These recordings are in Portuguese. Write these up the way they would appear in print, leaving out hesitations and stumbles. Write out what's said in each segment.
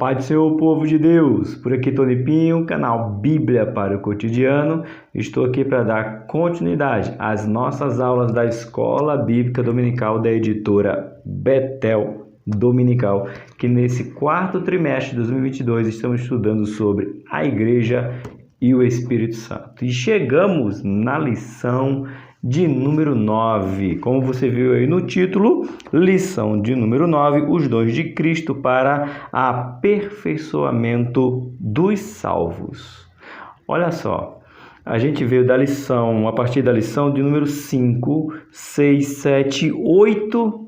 paz do Senhor, povo de Deus. Por aqui Tony Pinho, canal Bíblia para o Cotidiano. Estou aqui para dar continuidade às nossas aulas da Escola Bíblica Dominical da editora Betel Dominical, que nesse quarto trimestre de 2022 estamos estudando sobre a Igreja e o Espírito Santo. E chegamos na lição de número 9, como você viu aí no título, lição de número 9, os dons de Cristo para aperfeiçoamento dos salvos. Olha só, a gente veio da lição, a partir da lição de número 5, 6, 7, 8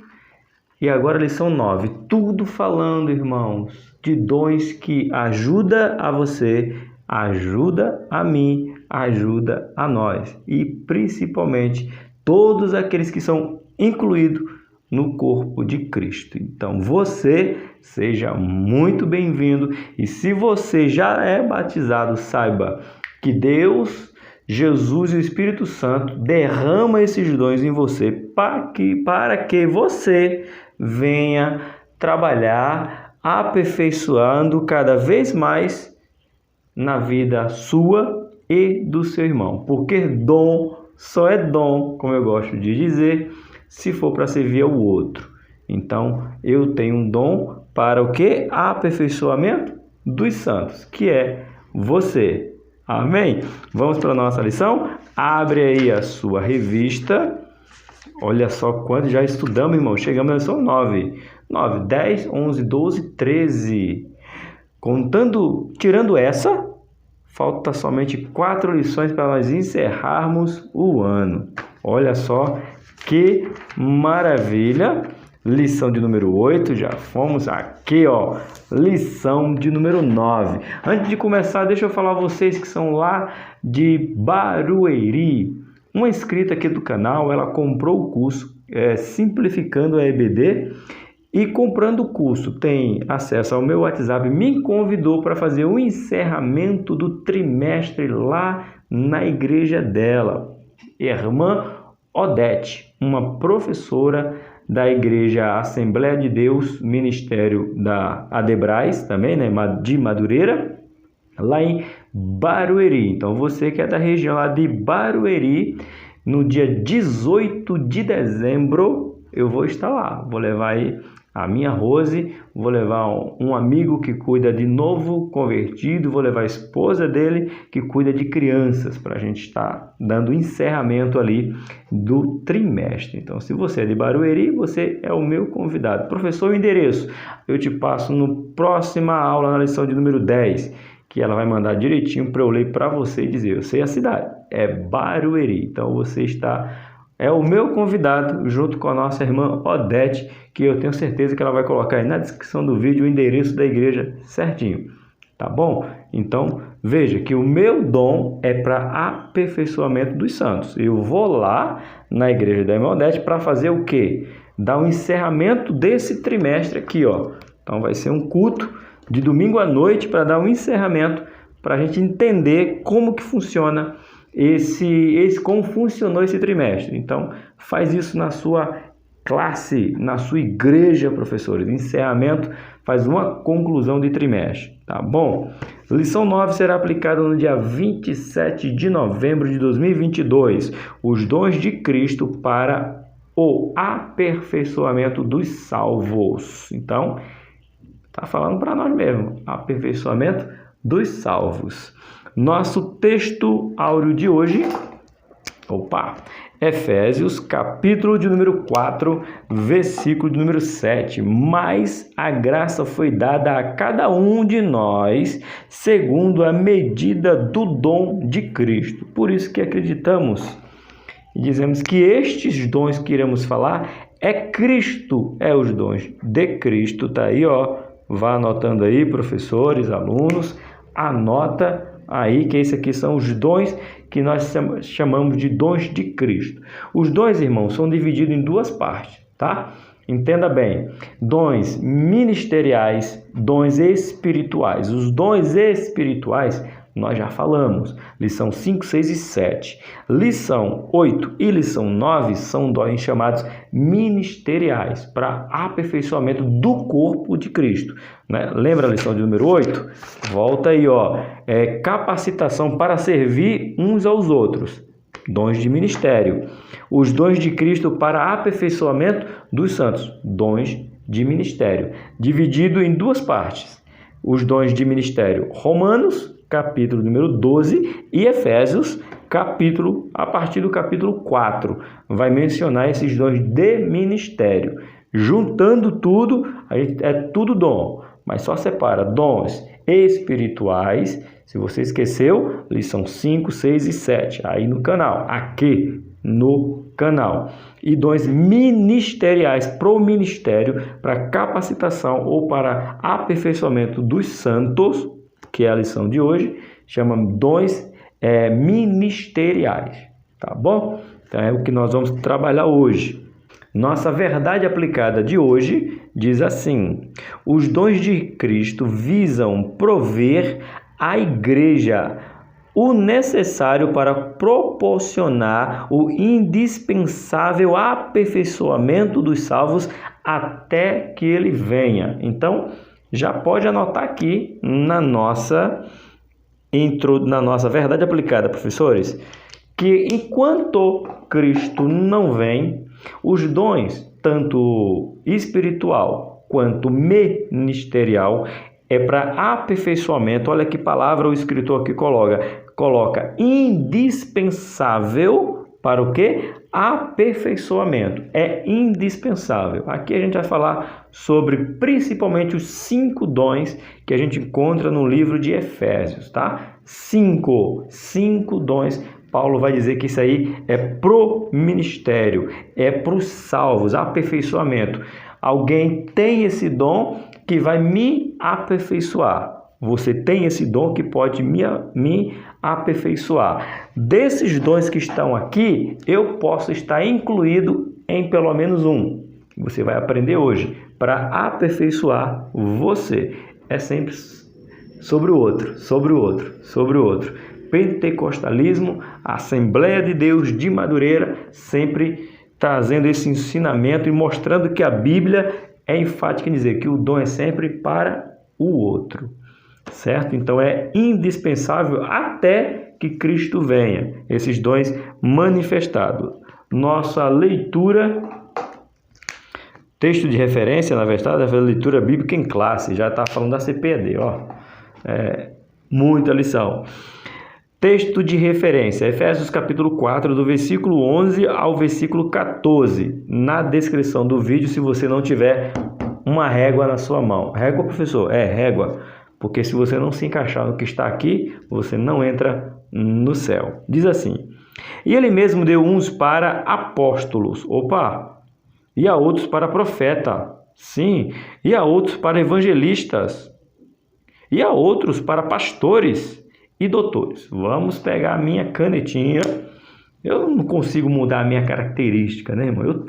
e agora a lição 9, tudo falando, irmãos, de dons que ajuda a você, ajuda a mim, ajuda a nós e principalmente todos aqueles que são incluídos no corpo de Cristo. Então você seja muito bem-vindo e se você já é batizado, saiba que Deus, Jesus e o Espírito Santo derrama esses dons em você para que você venha trabalhar aperfeiçoando cada vez mais na vida sua e do seu irmão, porque dom só é dom, como eu gosto de dizer, se for para servir ao outro. Então, eu tenho um dom para o que? Aperfeiçoamento dos santos, que é você. Amém? Vamos para a nossa lição? Abre aí a sua revista. Olha só quanto já estudamos, irmão. Chegamos na lição 9, 10, 11, 12, 13. Tirando essa, falta somente 4 lições para nós encerrarmos o ano. Olha só que maravilha! Lição de número 8, já fomos aqui, ó. Lição de número 9. Antes de começar, deixa eu falar a vocês que são lá de Barueri. Uma inscrita aqui do canal, ela comprou o curso Simplificando a EBD. E comprando o curso, tem acesso ao meu WhatsApp, me convidou para fazer o encerramento do trimestre lá na igreja dela. Irmã Odete, uma professora da igreja Assembleia de Deus, Ministério da Adebrais, também, né, de Madureira, lá em Barueri. Então, você que é da região lá de Barueri, no dia 18 de dezembro, eu vou estar lá. Vou levar aí a minha Rose, vou levar um amigo que cuida de novo convertido, vou levar a esposa dele que cuida de crianças, para a gente estar dando encerramento ali do trimestre. Então, se você é de Barueri, você é o meu convidado. Professor, o endereço eu te passo no próxima aula, na lição de número 10, que ela vai mandar direitinho para eu ler para você e dizer, eu sei a cidade, é Barueri. Então, você é o meu convidado, junto com a nossa irmã Odete, que eu tenho certeza que ela vai colocar aí na descrição do vídeo o endereço da igreja certinho, tá bom? Então, veja que o meu dom é para aperfeiçoamento dos santos. Eu vou lá na igreja da irmã Odete para fazer o quê? Dar um encerramento desse trimestre aqui, ó. Então, vai ser um culto de domingo à noite para dar um encerramento, para a gente entender como que funciona como funcionou esse trimestre. Então, faz isso na sua classe, na sua igreja, professores. Encerramento, faz uma conclusão de trimestre, tá bom? Lição 9 será aplicada no dia 27 de novembro de 2022. Os dons de Cristo para o aperfeiçoamento dos salvos. Então, tá falando para nós mesmo, aperfeiçoamento dos salvos. Nosso texto áureo de hoje, Efésios, capítulo de número 4, versículo de número 7. Mas a graça foi dada a cada um de nós, segundo a medida do dom de Cristo. Por isso que acreditamos e dizemos que estes dons que iremos falar é os dons de Cristo. Tá aí, ó. Vá anotando aí, professores, alunos, anota aí que esses aqui são os dons que nós chamamos de dons de Cristo. Os dons, irmãos, são divididos em duas partes, tá? Entenda bem, dons ministeriais, dons espirituais. Os dons espirituais nós já falamos. Lição 5, 6 e 7. Lição 8 e lição 9 são dons chamados ministeriais, para aperfeiçoamento do corpo de Cristo, né? Lembra a lição de número 8? Volta aí, ó. Capacitação para servir uns aos outros. Dons de ministério. Os dons de Cristo para aperfeiçoamento dos santos. Dons de ministério. Dividido em duas partes. Os dons de ministério. Romanos, capítulo número 12, e Efésios, a partir do capítulo 4. Vai mencionar esses dons de ministério. Juntando tudo, é tudo dom. Mas só separa dons espirituais. Se você esqueceu, lição 5, 6 e 7, aí no canal, aqui no canal. E dons ministeriais para o ministério, para capacitação ou para aperfeiçoamento dos santos, que é a lição de hoje, chama dons ministeriais, tá bom? Então é o que nós vamos trabalhar hoje. Nossa verdade aplicada de hoje diz assim: os dons de Cristo visam prover à igreja o necessário para proporcionar o indispensável aperfeiçoamento dos salvos até que ele venha. Então, já pode anotar aqui na nossa verdade aplicada, professores, que enquanto Cristo não vem, os dons, tanto espiritual quanto ministerial, é para aperfeiçoamento. Olha que palavra o escritor aqui coloca indispensável para o quê? Aperfeiçoamento. É indispensável. Aqui a gente vai falar sobre principalmente os 5 dons que a gente encontra no livro de Efésios, tá? 5 dons. Paulo vai dizer que isso aí é pro ministério, é para os salvos, aperfeiçoamento. Alguém tem esse dom que vai me aperfeiçoar. Você tem esse dom que pode me aperfeiçoar. Desses dons que estão aqui, eu posso estar incluído em pelo menos um. Você vai aprender hoje para aperfeiçoar você. É sempre sobre o outro, sobre o outro, sobre o outro. Pentecostalismo, Assembleia de Deus de Madureira, sempre trazendo esse ensinamento e mostrando que a Bíblia é enfática em dizer que o dom é sempre para o outro, certo? Então é indispensável até que Cristo venha, esses dons manifestados. Nossa leitura, texto de referência, na verdade, é a leitura bíblica em classe, já está falando da CPED, ó. Muita lição. Texto de referência, Efésios capítulo 4, do versículo 11 ao versículo 14. Na descrição do vídeo, se você não tiver uma régua na sua mão. Régua, professor? Régua. Porque se você não se encaixar no que está aqui, você não entra no céu. Diz assim: e ele mesmo deu uns para apóstolos. E a outros para profeta. Sim. E a outros para evangelistas. E a outros para pastores e doutores. Vamos pegar a minha canetinha. Eu não consigo mudar a minha característica, né, irmão? Eu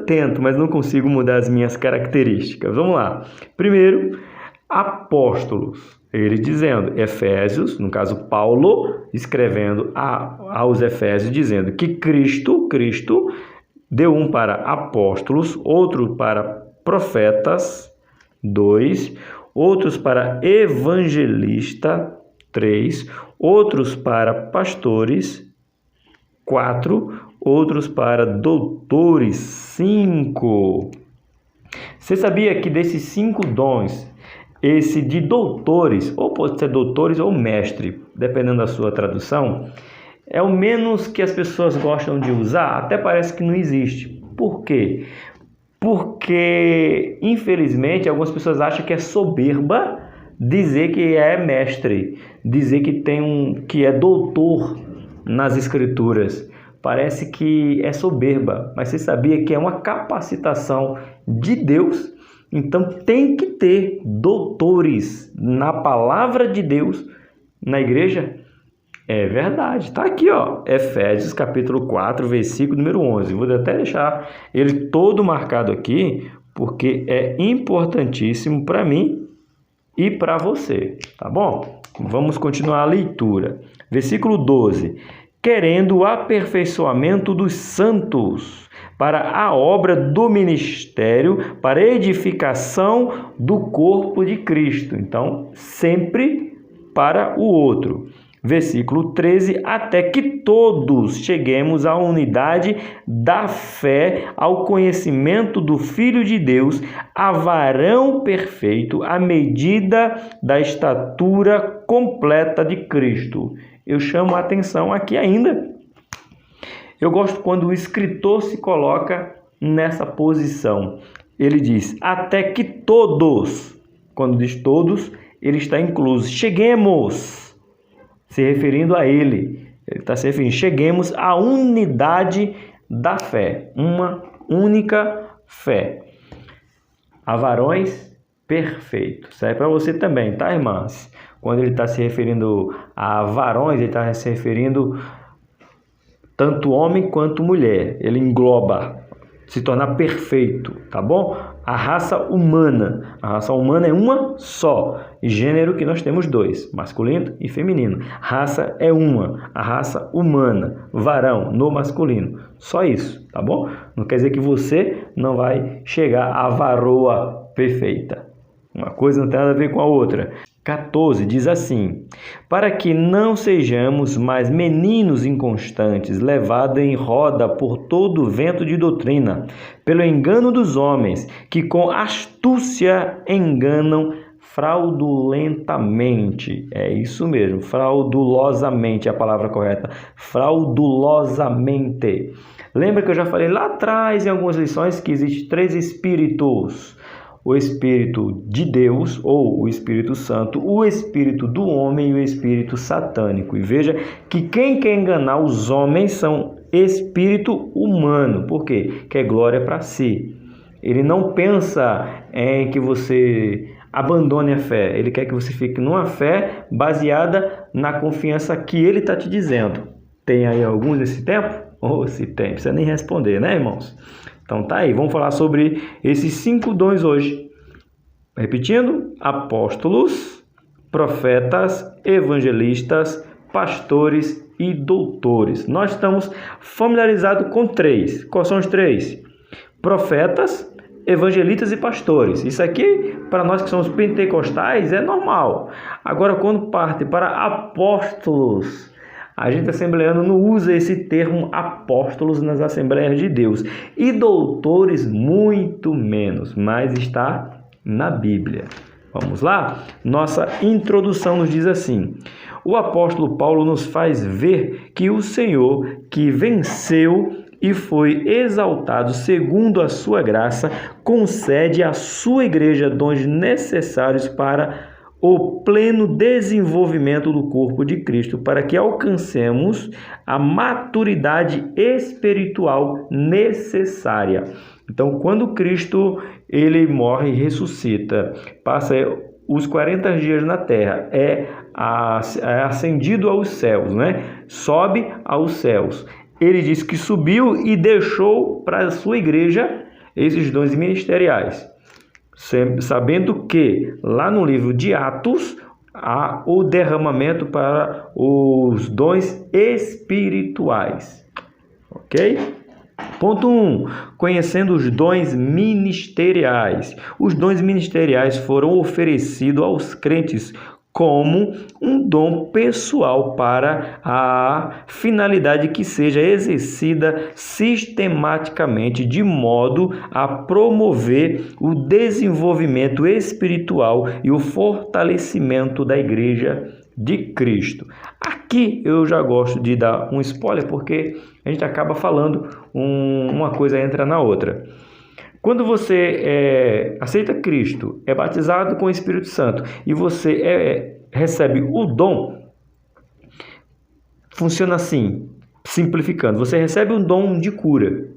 tento, mas não consigo mudar as minhas características. Vamos lá. Primeiro, apóstolos. Ele dizendo, Efésios, no caso Paulo, escrevendo aos Efésios, dizendo que Cristo deu um para apóstolos, outro para profetas, 2, outros para evangelista, 3, outros para pastores, 4, outros para doutores, 5. Você sabia que desses 5 dons, esse de doutores, ou pode ser doutores ou mestre, dependendo da sua tradução, é o menos que as pessoas gostam de usar, até parece que não existe. Por quê? Porque, infelizmente, algumas pessoas acham que é soberba dizer que é mestre, dizer que é doutor nas escrituras. Parece que é soberba, mas você sabia que é uma capacitação de Deus? Então tem que ter doutores na palavra de Deus na igreja? É verdade, está aqui, ó, Efésios capítulo 4, versículo número 11. Vou até deixar ele todo marcado aqui, porque é importantíssimo para mim e para você, tá bom? Vamos continuar a leitura. Versículo 12. Querendo o aperfeiçoamento dos santos para a obra do ministério, para a edificação do corpo de Cristo. Então, sempre para o outro. Versículo 13, até que todos cheguemos à unidade da fé, ao conhecimento do Filho de Deus, a varão perfeito, à medida da estatura completa de Cristo. Eu chamo a atenção aqui ainda. Eu gosto quando o escritor se coloca nessa posição. Ele diz, até que todos, quando diz todos, ele está incluso. Cheguemos, se referindo a ele. Ele está se referindo, cheguemos à unidade da fé. Uma única fé. A varões perfeitos. Serve para você também, tá, irmãs? Quando ele está se referindo a varões, ele está se referindo tanto homem quanto mulher. Ele engloba, se tornar perfeito, tá bom? A raça humana é uma só. Gênero que nós temos dois, masculino e feminino. Raça é uma, a raça humana, varão no masculino. Só isso, tá bom? Não quer dizer que você não vai chegar à varoa perfeita. Uma coisa não tem nada a ver com a outra. 14 diz assim, para que não sejamos mais meninos inconstantes, levados em roda por todo o vento de doutrina, pelo engano dos homens, que com astúcia enganam fraudulentamente. É isso mesmo, fraudulosamente é a palavra correta, fraudulosamente. Lembra que eu já falei lá atrás em algumas lições que existem 3 espíritos. O Espírito de Deus, ou o Espírito Santo, o Espírito do homem e o Espírito satânico. E veja que quem quer enganar os homens são espírito humano. Por quê? Quer glória para si. Ele não pensa em que você abandone a fé. Ele quer que você fique numa fé baseada na confiança que ele está te dizendo. Tem aí alguns nesse tempo? Ou se tem, não precisa nem responder, né, irmãos? Então tá aí, vamos falar sobre esses 5 dons hoje. Repetindo, apóstolos, profetas, evangelistas, pastores e doutores. Nós estamos familiarizados com 3. Quais são os 3? Profetas, evangelistas e pastores. Isso aqui, para nós que somos pentecostais, é normal. Agora, quando parte para apóstolos, a gente assembleano não usa esse termo apóstolos nas Assembleias de Deus. E doutores, muito menos, mas está na Bíblia. Vamos lá? Nossa introdução nos diz assim: o apóstolo Paulo nos faz ver que o Senhor, que venceu e foi exaltado segundo a sua graça, concede à sua igreja dons necessários para o pleno desenvolvimento do corpo de Cristo, para que alcancemos a maturidade espiritual necessária. Então, quando Cristo ele morre e ressuscita, passa os 40 dias na terra, é ascendido aos céus, né? Sobe aos céus. Ele diz que subiu e deixou para a sua igreja esses dons ministeriais. Sabendo que lá no livro de Atos há o derramamento para os dons espirituais. Ok? Ponto 1. Conhecendo os dons ministeriais. Os dons ministeriais foram oferecidos aos crentes como um dom pessoal para a finalidade que seja exercida sistematicamente de modo a promover o desenvolvimento espiritual e o fortalecimento da Igreja de Cristo. Aqui eu já gosto de dar um spoiler porque a gente acaba falando uma coisa entra na outra. Quando você aceita Cristo, é batizado com o Espírito Santo e você recebe o dom, funciona assim, simplificando. Você recebe um dom de cura.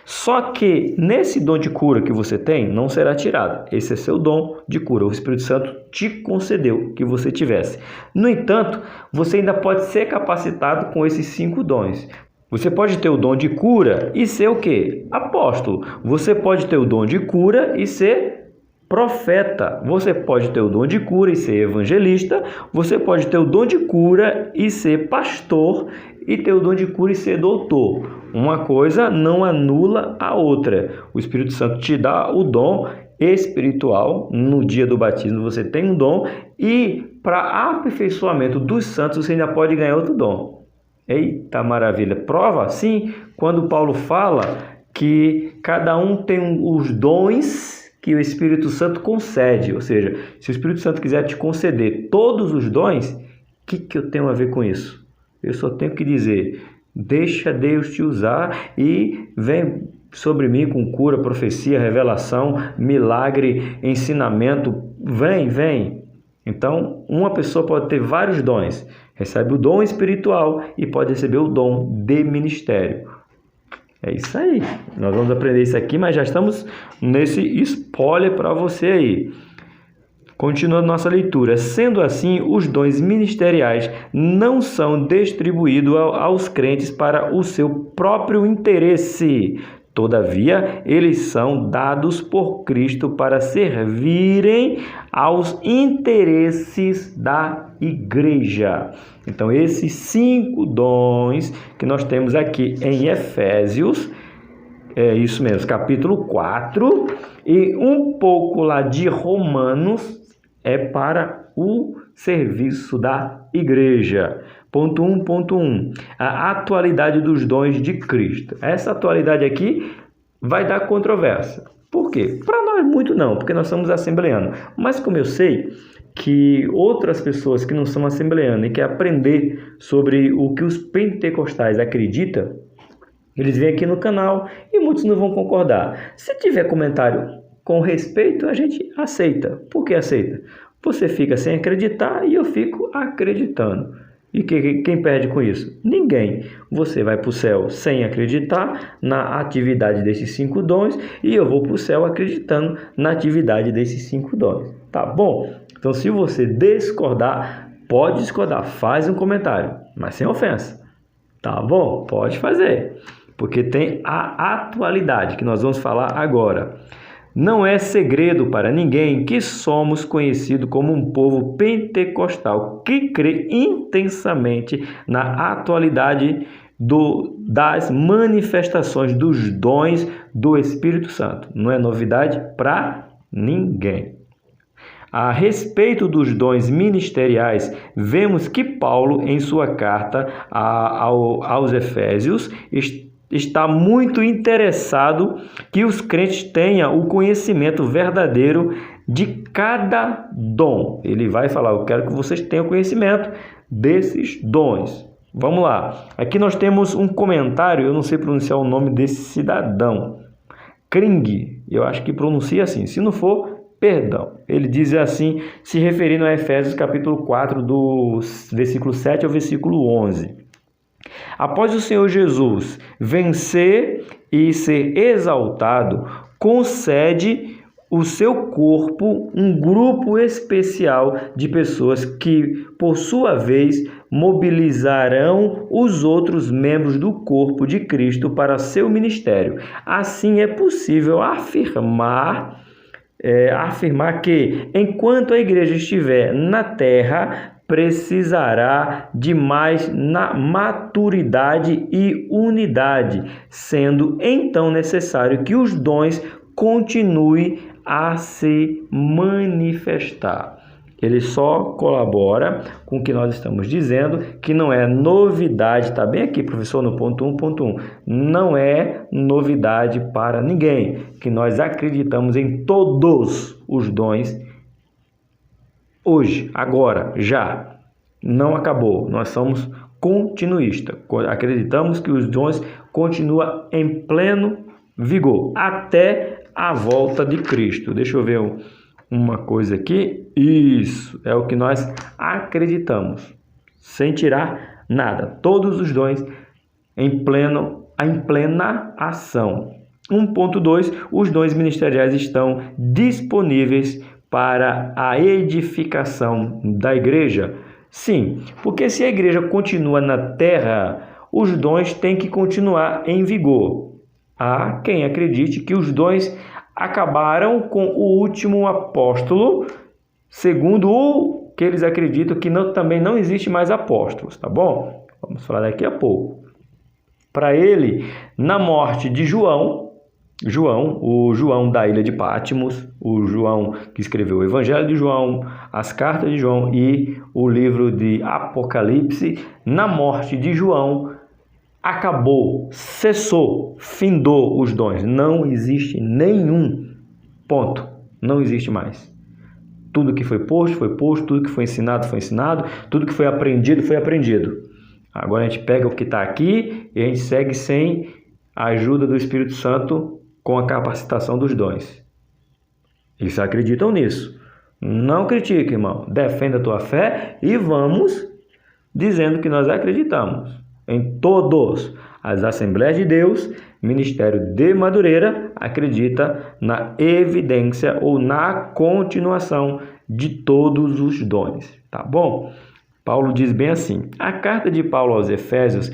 Só que nesse dom de cura que você tem, não será tirado. Esse é seu dom de cura. O Espírito Santo te concedeu que você tivesse. No entanto, você ainda pode ser capacitado com esses 5 dons. Você pode ter o dom de cura e ser o quê? Apóstolo. Você pode ter o dom de cura e ser profeta. Você pode ter o dom de cura e ser evangelista, você pode ter o dom de cura e ser pastor, e ter o dom de cura e ser doutor. Uma coisa não anula a outra. O Espírito Santo te dá o dom espiritual. No dia do batismo você tem um dom, e para aperfeiçoamento dos santos você ainda pode ganhar outro dom. Eita maravilha! Prova, sim, quando Paulo fala que cada um tem os dons que o Espírito Santo concede. Ou seja, se o Espírito Santo quiser te conceder todos os dons, o que eu tenho a ver com isso? Eu só tenho que dizer: deixa Deus te usar e vem sobre mim com cura, profecia, revelação, milagre, ensinamento. Vem. Então, uma pessoa pode ter vários dons. Recebe o dom espiritual e pode receber o dom de ministério. É isso aí. Nós vamos aprender isso aqui, mas já estamos nesse spoiler para você aí. Continuando nossa leitura. Sendo assim, os dons ministeriais não são distribuídos aos crentes para o seu próprio interesse. Todavia, eles são dados por Cristo para servirem aos interesses da igreja. Então, esses 5 dons que nós temos aqui em Efésios, é isso mesmo, capítulo 4, e um pouco lá de Romanos, é para o serviço da igreja. Ponto 1. A atualidade dos dons de Cristo. Essa atualidade aqui vai dar controvérsia. Por quê? Para nós muito não, porque nós somos assembleanos. Mas como eu sei que outras pessoas que não são assembleanas e querem aprender sobre o que os pentecostais acreditam, eles vêm aqui no canal e muitos não vão concordar. Se tiver comentário com respeito, a gente aceita. Por que aceita? Você fica sem acreditar e eu fico acreditando. E quem perde com isso? Ninguém. Você vai para o céu sem acreditar na atividade desses 5 dons e eu vou para o céu acreditando na atividade desses 5 dons. Tá bom? Então, se você discordar, pode discordar. Faz um comentário, mas sem ofensa. Tá bom? Pode fazer. Porque tem a atualidade que nós vamos falar agora. Não é segredo para ninguém que somos conhecidos como um povo pentecostal que crê intensamente na atualidade das manifestações dos dons do Espírito Santo. Não é novidade para ninguém. A respeito dos dons ministeriais, vemos que Paulo, em sua carta aos Efésios, está muito interessado que os crentes tenham o conhecimento verdadeiro de cada dom. Ele vai falar: eu quero que vocês tenham conhecimento desses dons. Vamos lá. Aqui nós temos um comentário, eu não sei pronunciar o nome desse cidadão. Kring, eu acho que pronuncia assim. Se não for, perdão. Ele diz assim, se referindo a Efésios capítulo 4, do versículo 7 ao versículo 11. Após o Senhor Jesus vencer e ser exaltado, concede o seu corpo um grupo especial de pessoas que, por sua vez, mobilizarão os outros membros do corpo de Cristo para seu ministério. Assim é possível afirmar que, enquanto a igreja estiver na terra, precisará de mais maturidade e unidade, sendo então necessário que os dons continuem a se manifestar. Ele só colabora com o que nós estamos dizendo, que não é novidade, está bem aqui, professor, no ponto 1.1, não é novidade para ninguém, que nós acreditamos em todos os dons hoje, agora, já, não acabou. Nós somos continuistas. Acreditamos que os dons continuam em pleno vigor até a volta de Cristo. Deixa eu ver uma coisa aqui. Isso é o que nós acreditamos, sem tirar nada. Todos os dons em plena ação. 1.2. Os dons ministeriais estão disponíveis para a edificação da igreja? Sim, porque se a igreja continua na terra, os dons têm que continuar em vigor. Há quem acredite que os dons acabaram com o último apóstolo, segundo o que eles acreditam que também não existe mais apóstolos, tá bom? Vamos falar daqui a pouco. Para ele, na morte de o João da ilha de Patmos, o João que escreveu o Evangelho de João, as cartas de João e o livro de Apocalipse, na morte de João, acabou, cessou, findou os dons. Não existe nenhum. Ponto. Não existe mais. Tudo que foi posto, tudo que foi ensinado, tudo que foi aprendido, foi aprendido. Agora a gente pega o que está aqui e a gente segue sem a ajuda do Espírito Santo com a capacitação dos dons. Eles acreditam nisso. Não critique, irmão. Defenda a tua fé e vamos dizendo que nós acreditamos em todos. As Assembleias de Deus, Ministério de Madureira, acredita na evidência ou na continuação de todos os dons. Tá bom? Paulo diz bem assim: a carta de Paulo aos Efésios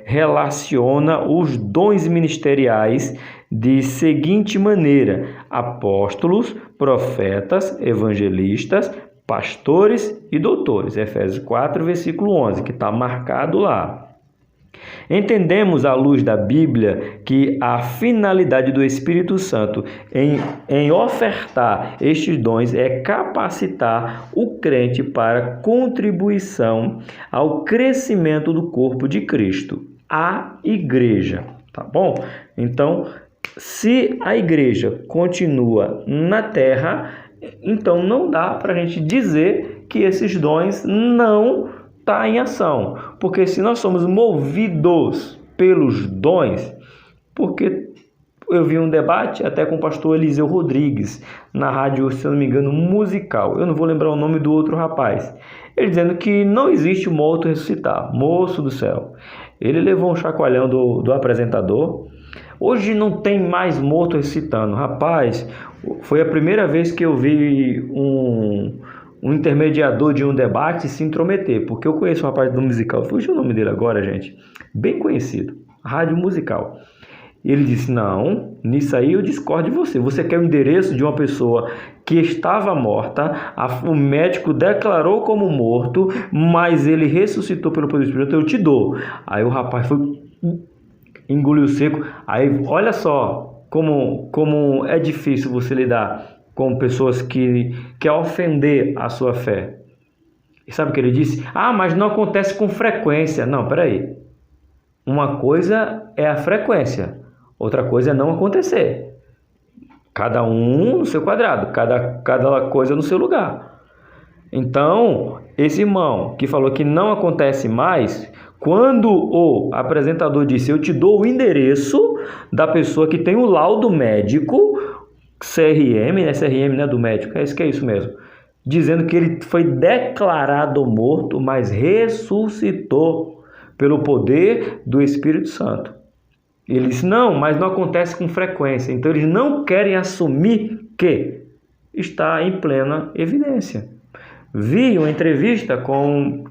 relaciona os dons ministeriais de seguinte maneira: apóstolos, profetas, evangelistas, pastores e doutores. Efésios 4, versículo 11, que está marcado lá. Entendemos à luz da Bíblia que a finalidade do Espírito Santo em ofertar estes dons é capacitar o crente para contribuição ao crescimento do corpo de Cristo, a igreja, tá bom? Então, se a igreja continua na terra, então não dá para a gente dizer que esses dons não está em ação, porque se nós somos movidos pelos dons, porque eu vi um debate até com o pastor Eliseu Rodrigues, na rádio, se eu não me engano, musical, eu não vou lembrar o nome do outro rapaz, ele dizendo que não existe morto ressuscitar, moço do céu, ele levou um chacoalhão do apresentador. Hoje não tem mais morto ressuscitando, rapaz, foi a primeira vez que eu vi um intermediador de um debate se intrometer, porque eu conheço um rapaz do musical, fugiu o nome dele agora, gente, bem conhecido, rádio musical. Ele disse: não, nisso aí eu discordo de você. Você quer o endereço de uma pessoa que estava morta, o médico declarou como morto, mas ele ressuscitou pelo poder do Espírito, eu te dou. Aí o rapaz engoliu seco. Aí olha só como é difícil você lidar com pessoas que querem ofender a sua fé. E sabe o que ele disse? Ah, mas não acontece com frequência. Não, peraí. Uma coisa é a frequência, outra coisa é não acontecer. Cada um no seu quadrado, cada coisa no seu lugar. Então, esse irmão que falou que não acontece mais, quando o apresentador disse: eu te dou o endereço da pessoa que tem o laudo médico, CRM, né? CRM, né, do médico, é isso mesmo, dizendo que ele foi declarado morto, mas ressuscitou pelo poder do Espírito Santo. Ele disse: não, mas não acontece com frequência. Então eles não querem assumir que está em plena evidência. Vi uma entrevista com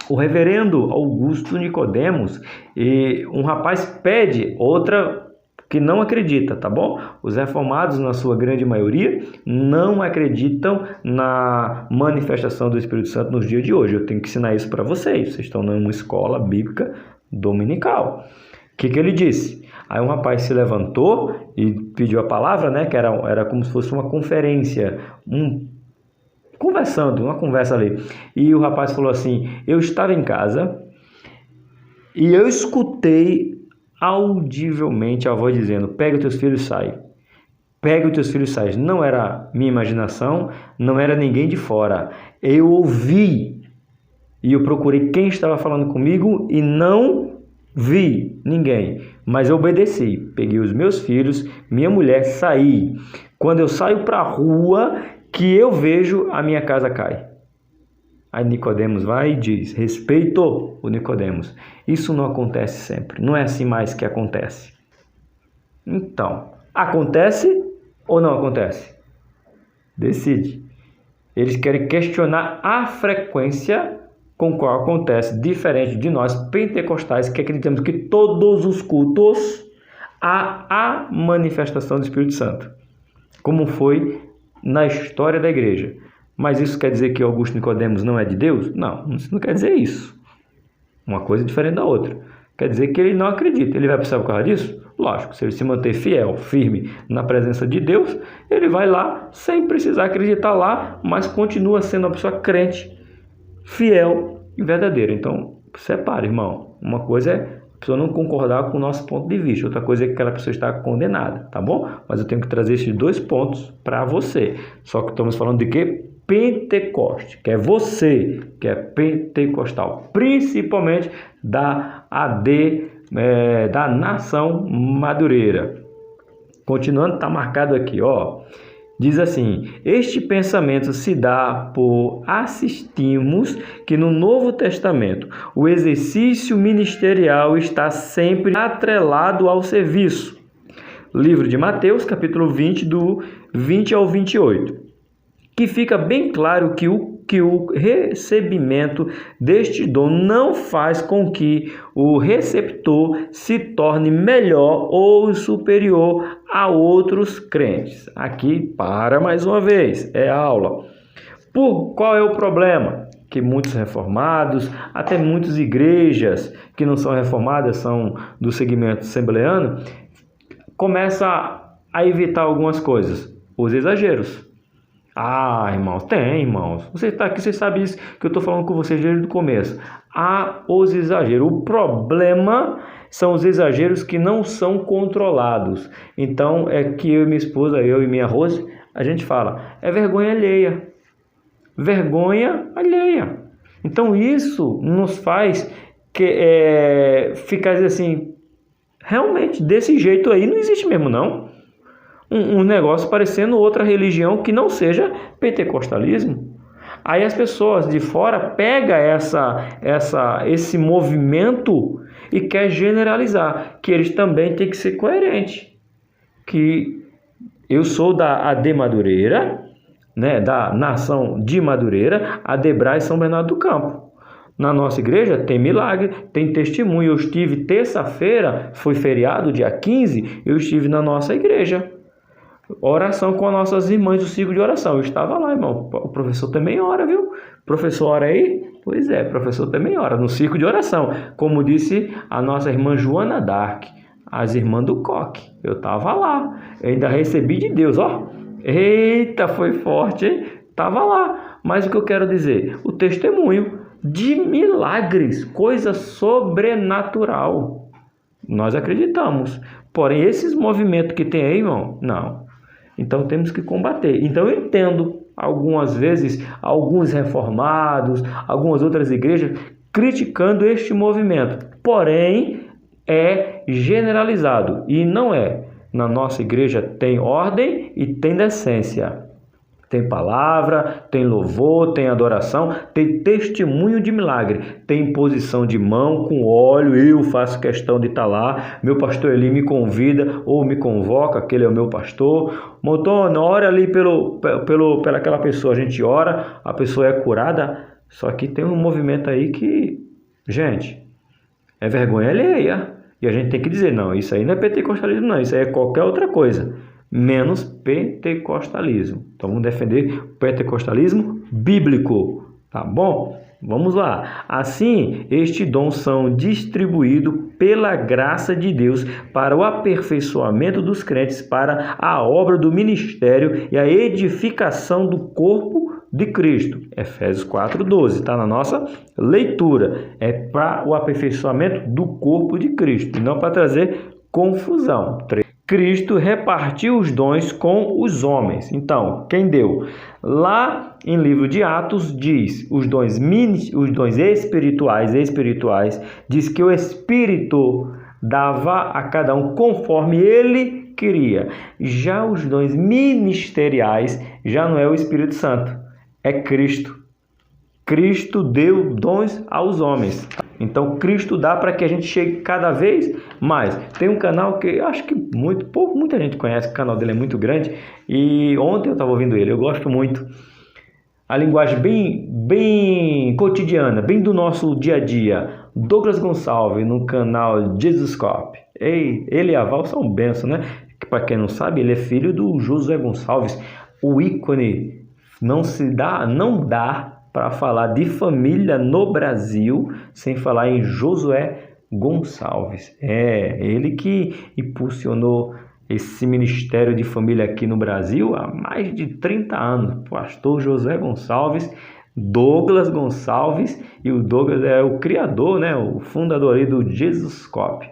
o reverendo Augusto Nicodemos e um rapaz pede outra que não acredita, tá bom? Os reformados, na sua grande maioria, não acreditam na manifestação do Espírito Santo nos dias de hoje. Eu tenho que ensinar isso para vocês. Vocês estão numa escola bíblica dominical. O que ele disse? Aí um rapaz se levantou e pediu a palavra, né? Que era como se fosse uma conferência, conversando, uma conversa ali. E o rapaz falou assim: eu estava em casa e eu escutei audivelmente a voz dizendo: pega os teus filhos e sai. Pega os teus filhos e sai. Não era minha imaginação, não era ninguém de fora. Eu ouvi e eu procurei quem estava falando comigo e não vi ninguém, mas eu obedeci. Peguei os meus filhos, minha mulher, saí. Quando eu saio para a rua, que eu vejo, a minha casa cai. Aí Nicodemos vai e diz: respeito o Nicodemos. Isso não acontece sempre. Não é assim mais que acontece. Então, acontece ou não acontece? Decide. Eles querem questionar a frequência com qual acontece, diferente de nós pentecostais que acreditamos que todos os cultos há a manifestação do Espírito Santo, como foi na história da igreja. Mas isso quer dizer que Augusto Nicodemos não é de Deus? Não, isso não quer dizer isso. Uma coisa diferente da outra. Quer dizer que ele não acredita. Ele vai precisar por causa disso? Lógico, se ele se manter fiel, firme na presença de Deus, ele vai lá sem precisar acreditar lá, mas continua sendo uma pessoa crente, fiel e verdadeira. Então, separe, irmão. Uma coisa é a pessoa não concordar com o nosso ponto de vista, outra coisa é que aquela pessoa está condenada, tá bom? Mas eu tenho que trazer esses dois pontos para você. Só que estamos falando de quê? Pentecoste, que é você que é pentecostal, principalmente da da nação madureira. Continuando, está marcado aqui, ó. Diz assim: este pensamento se dá por assistirmos que no Novo Testamento o exercício ministerial está sempre atrelado ao serviço. Livro de Mateus, capítulo 20, do 20 ao 28. Que fica bem claro que o recebimento deste dom não faz com que o receptor se torne melhor ou superior a outros crentes. Aqui, para mais uma vez, é aula. Qual é o problema? Que muitos reformados, até muitas igrejas que não são reformadas, são do segmento assembleano, começam a evitar algumas coisas, os exageros. Ah, irmãos, tem, irmãos. Você está aqui, você sabe isso que eu estou falando com vocês desde o começo. Há os exageros. O problema são os exageros que não são controlados. Então, é que eu e minha esposa, eu e minha Rose, a gente fala, é vergonha alheia. Vergonha alheia. Então, isso nos faz ficar assim, realmente, desse jeito aí não existe mesmo, não. Um negócio parecendo outra religião que não seja pentecostalismo. Aí as pessoas de fora pegam esse movimento e quer generalizar, que eles também têm que ser coerentes. Que eu sou da AD Madureira, né, da nação de Madureira, Adebra e São Bernardo do Campo. Na nossa igreja tem milagre, tem testemunho. Eu estive terça-feira, foi feriado, dia 15, eu estive na nossa igreja. Oração com as nossas irmãs do ciclo de oração. Eu estava lá, irmão. O professor também ora, viu? Professor ora aí? Pois é, professor também ora no ciclo de oração. Como disse a nossa irmã Joana Dark, as irmãs do Coque. Eu estava lá. Eu ainda recebi de Deus, ó. Eita, foi forte, hein? Estava lá. Mas o que eu quero dizer? O testemunho de milagres, coisa sobrenatural. Nós acreditamos. Porém, esses movimentos que tem aí, irmão, não. Então, temos que combater. Então, eu entendo, algumas vezes, alguns reformados, algumas outras igrejas, criticando este movimento. Porém, é generalizado. E não é. Na nossa igreja tem ordem e tem decência. Tem palavra, tem louvor, tem adoração, tem testemunho de milagre, tem imposição de mão com óleo, eu faço questão de estar lá, meu pastor Eli me convida ou me convoca, aquele é o meu pastor. Montônio, ora ali pela aquela pessoa, a gente ora, a pessoa é curada, só que tem um movimento aí que, gente, é vergonha alheia, e a gente tem que dizer, não, isso aí não é pentecostalismo não, isso aí é qualquer outra coisa. Menos pentecostalismo. Então vamos defender o pentecostalismo bíblico, tá bom? Vamos lá. Assim, estes dons são distribuídos pela graça de Deus para o aperfeiçoamento dos crentes, para a obra do ministério e a edificação do corpo de Cristo. Efésios 4:12, está na nossa leitura. É para o aperfeiçoamento do corpo de Cristo, e não para trazer confusão. Cristo repartiu os dons com os homens. Então, quem deu? Lá em livro de Atos diz os dons espirituais, diz que o Espírito dava a cada um conforme ele queria. Já os dons ministeriais já não é o Espírito Santo, é Cristo. Cristo deu dons aos homens. Então, Cristo dá para que a gente chegue cada vez mais. Tem um canal que eu acho que muita gente conhece, o canal dele é muito grande. E ontem eu estava ouvindo ele, eu gosto muito. A linguagem bem cotidiana, bem do nosso dia a dia. Douglas Gonçalves, no canal Jesus Cop. Ele e a Val são bênçãos, né? Para quem não sabe, ele é filho do Josué Gonçalves, o ícone. Não dá para falar de família no Brasil sem falar em Josué Gonçalves. Ele que impulsionou esse ministério de família aqui no Brasil há mais de 30 anos. Pastor Josué Gonçalves, Douglas Gonçalves, e o Douglas é o criador, né? O fundador aí do Jesuscope.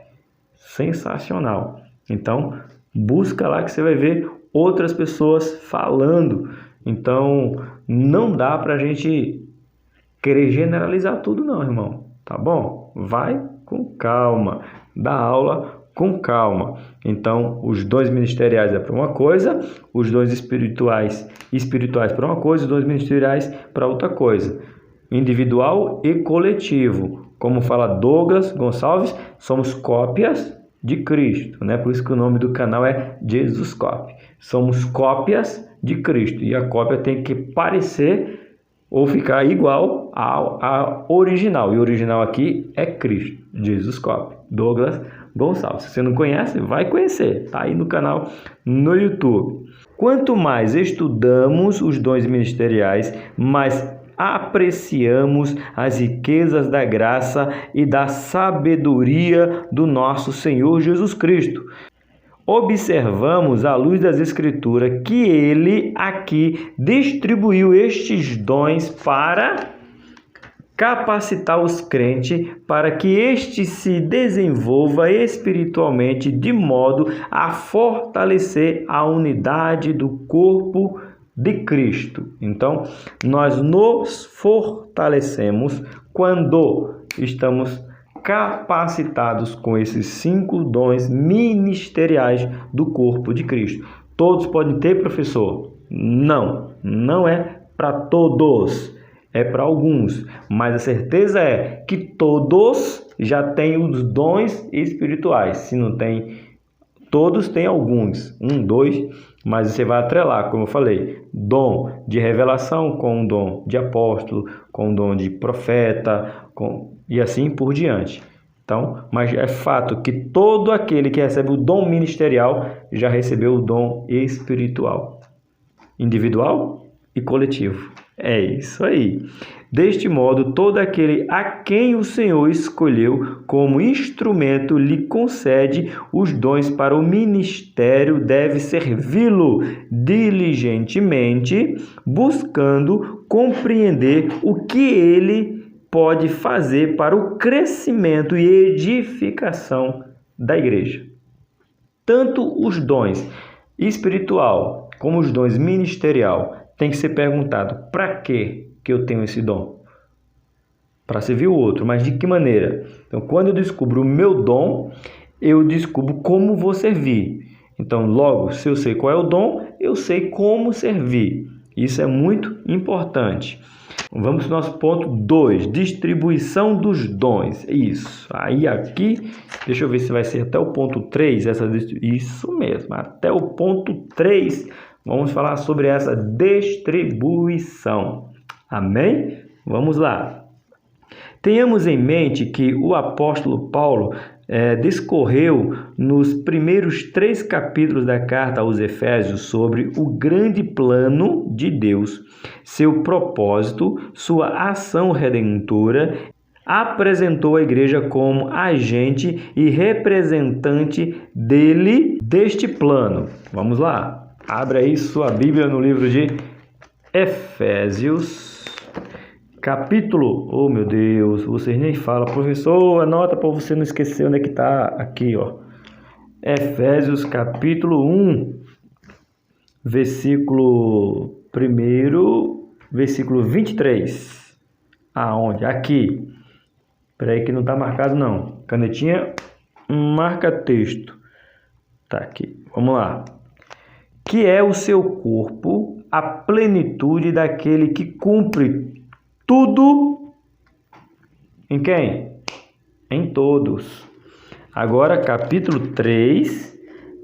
Sensacional. Então, busca lá que você vai ver outras pessoas falando. Então, não dá para a gente querer generalizar tudo não, irmão. Tá bom? Vai com calma. Dá aula com calma. Então, os dons ministeriais é para uma coisa, os dons espirituais para uma coisa, os dons ministeriais para outra coisa. Individual e coletivo. Como fala Douglas Gonçalves, somos cópias de Cristo, né? Por isso que o nome do canal é Jesuscope. Somos cópias de Cristo e a cópia tem que parecer ou ficar igual ao original. E o original aqui é Cristo, Jesuscope, Douglas Gonçalves. Se você não conhece, vai conhecer. Tá aí no canal no YouTube. Quanto mais estudamos os dons ministeriais, mais apreciamos as riquezas da graça e da sabedoria do nosso Senhor Jesus Cristo. Observamos, à luz das Escrituras, que Ele aqui distribuiu estes dons para capacitar os crentes para que este se desenvolva espiritualmente de modo a fortalecer a unidade do corpo de Cristo. Então, nós nos fortalecemos quando estamos capacitados com esses 5 dons ministeriais do corpo de Cristo. Todos podem ter, professor? Não é para todos, é para alguns. Mas a certeza é que todos já têm os dons espirituais. Se não tem, todos têm alguns, 1, 2, mas você vai atrelar, como eu falei, dom de revelação com o dom de apóstolo, com o dom de profeta, e assim por diante. Então, mas é fato que todo aquele que recebe o dom ministerial já recebeu o dom espiritual, individual e coletivo. É isso aí. Deste modo, todo aquele a quem o Senhor escolheu como instrumento lhe concede os dons para o ministério, deve servi-lo diligentemente, buscando compreender o que ele pode fazer para o crescimento e edificação da igreja. Tanto os dons espiritual como os dons ministerial tem que ser perguntado: para que eu tenho esse dom? Para servir o outro, mas de que maneira? Então, quando eu descubro o meu dom, eu descubro como vou servir. Então, logo, se eu sei qual é o dom, eu sei como servir. Isso é muito importante. Vamos para o nosso ponto 2, distribuição dos dons. Isso. Aí aqui, deixa eu ver se vai ser até o ponto 3. Isso mesmo, até o ponto 3. Vamos falar sobre essa distribuição. Amém? Vamos lá. Tenhamos em mente que o apóstolo Paulo discorreu nos primeiros 3 capítulos da carta aos Efésios sobre o grande plano de Deus, seu propósito, sua ação redentora. Apresentou a igreja como agente e representante deste plano. Vamos lá. Abra aí sua Bíblia no livro de Efésios, capítulo... Oh, meu Deus, vocês nem falam. Professor, anota para você não esquecer onde é que está. Aqui, ó. Efésios, capítulo 1, versículo 1, versículo 23. Aonde? Aqui. Espera aí que não está marcado, não. Canetinha, marca texto. Tá aqui. Vamos lá. Que é o seu corpo, a plenitude daquele que cumpre tudo em quem? Em todos. Agora, capítulo 3,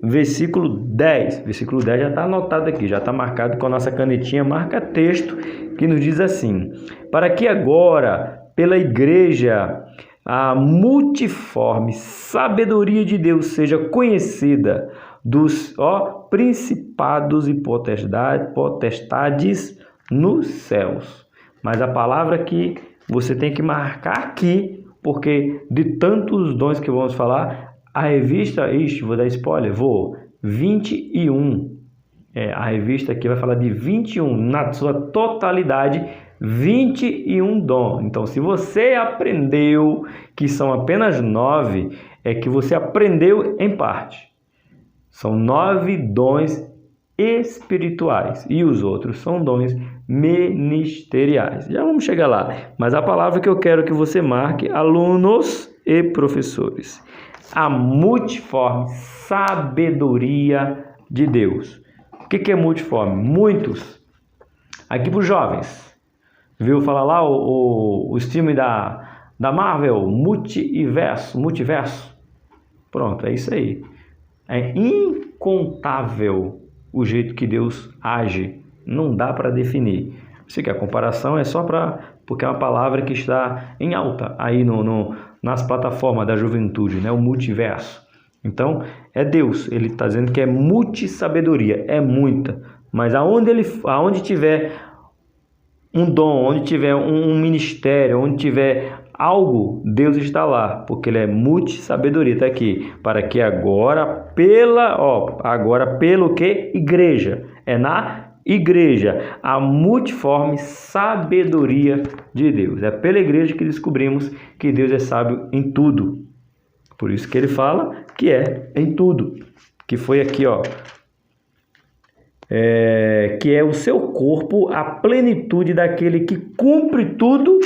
versículo 10. Versículo 10 já está anotado aqui, já está marcado com a nossa canetinha, marca texto, que nos diz assim: para que agora, pela igreja, a multiforme sabedoria de Deus seja conhecida dos principados e potestades nos céus. Mas a palavra que você tem que marcar aqui, porque de tantos dons que vamos falar, a revista, vou dar spoiler, 21. A revista aqui vai falar de 21, na sua totalidade, 21 dons. Então, se você aprendeu que são apenas 9, é que você aprendeu em parte. São 9 dons espirituais e os outros são dons ministeriais. Já vamos chegar lá. Mas a palavra que eu quero que você marque, alunos e professores: a multiforme sabedoria de Deus. O que é multiforme? Muitos. Aqui para os jovens. Viu falar lá os filmes da Marvel? Multiverso. Pronto, é isso aí. É incontável o jeito que Deus age. Não dá para definir. Sei que a comparação é só porque é uma palavra que está em alta aí nas plataformas da juventude, né? O multiverso. Então, é Deus. Ele está dizendo que é multissabedoria. É muita. Mas aonde tiver um dom, onde tiver um ministério, onde tiver algo, Deus está lá, porque Ele é multissabedoria. Está aqui, para que agora pelo que? Igreja. É na igreja, a multiforme sabedoria de Deus. É pela igreja que descobrimos que Deus é sábio em tudo. Por isso que Ele fala que é em tudo. Que foi aqui, que é o seu corpo, a plenitude daquele que cumpre tudo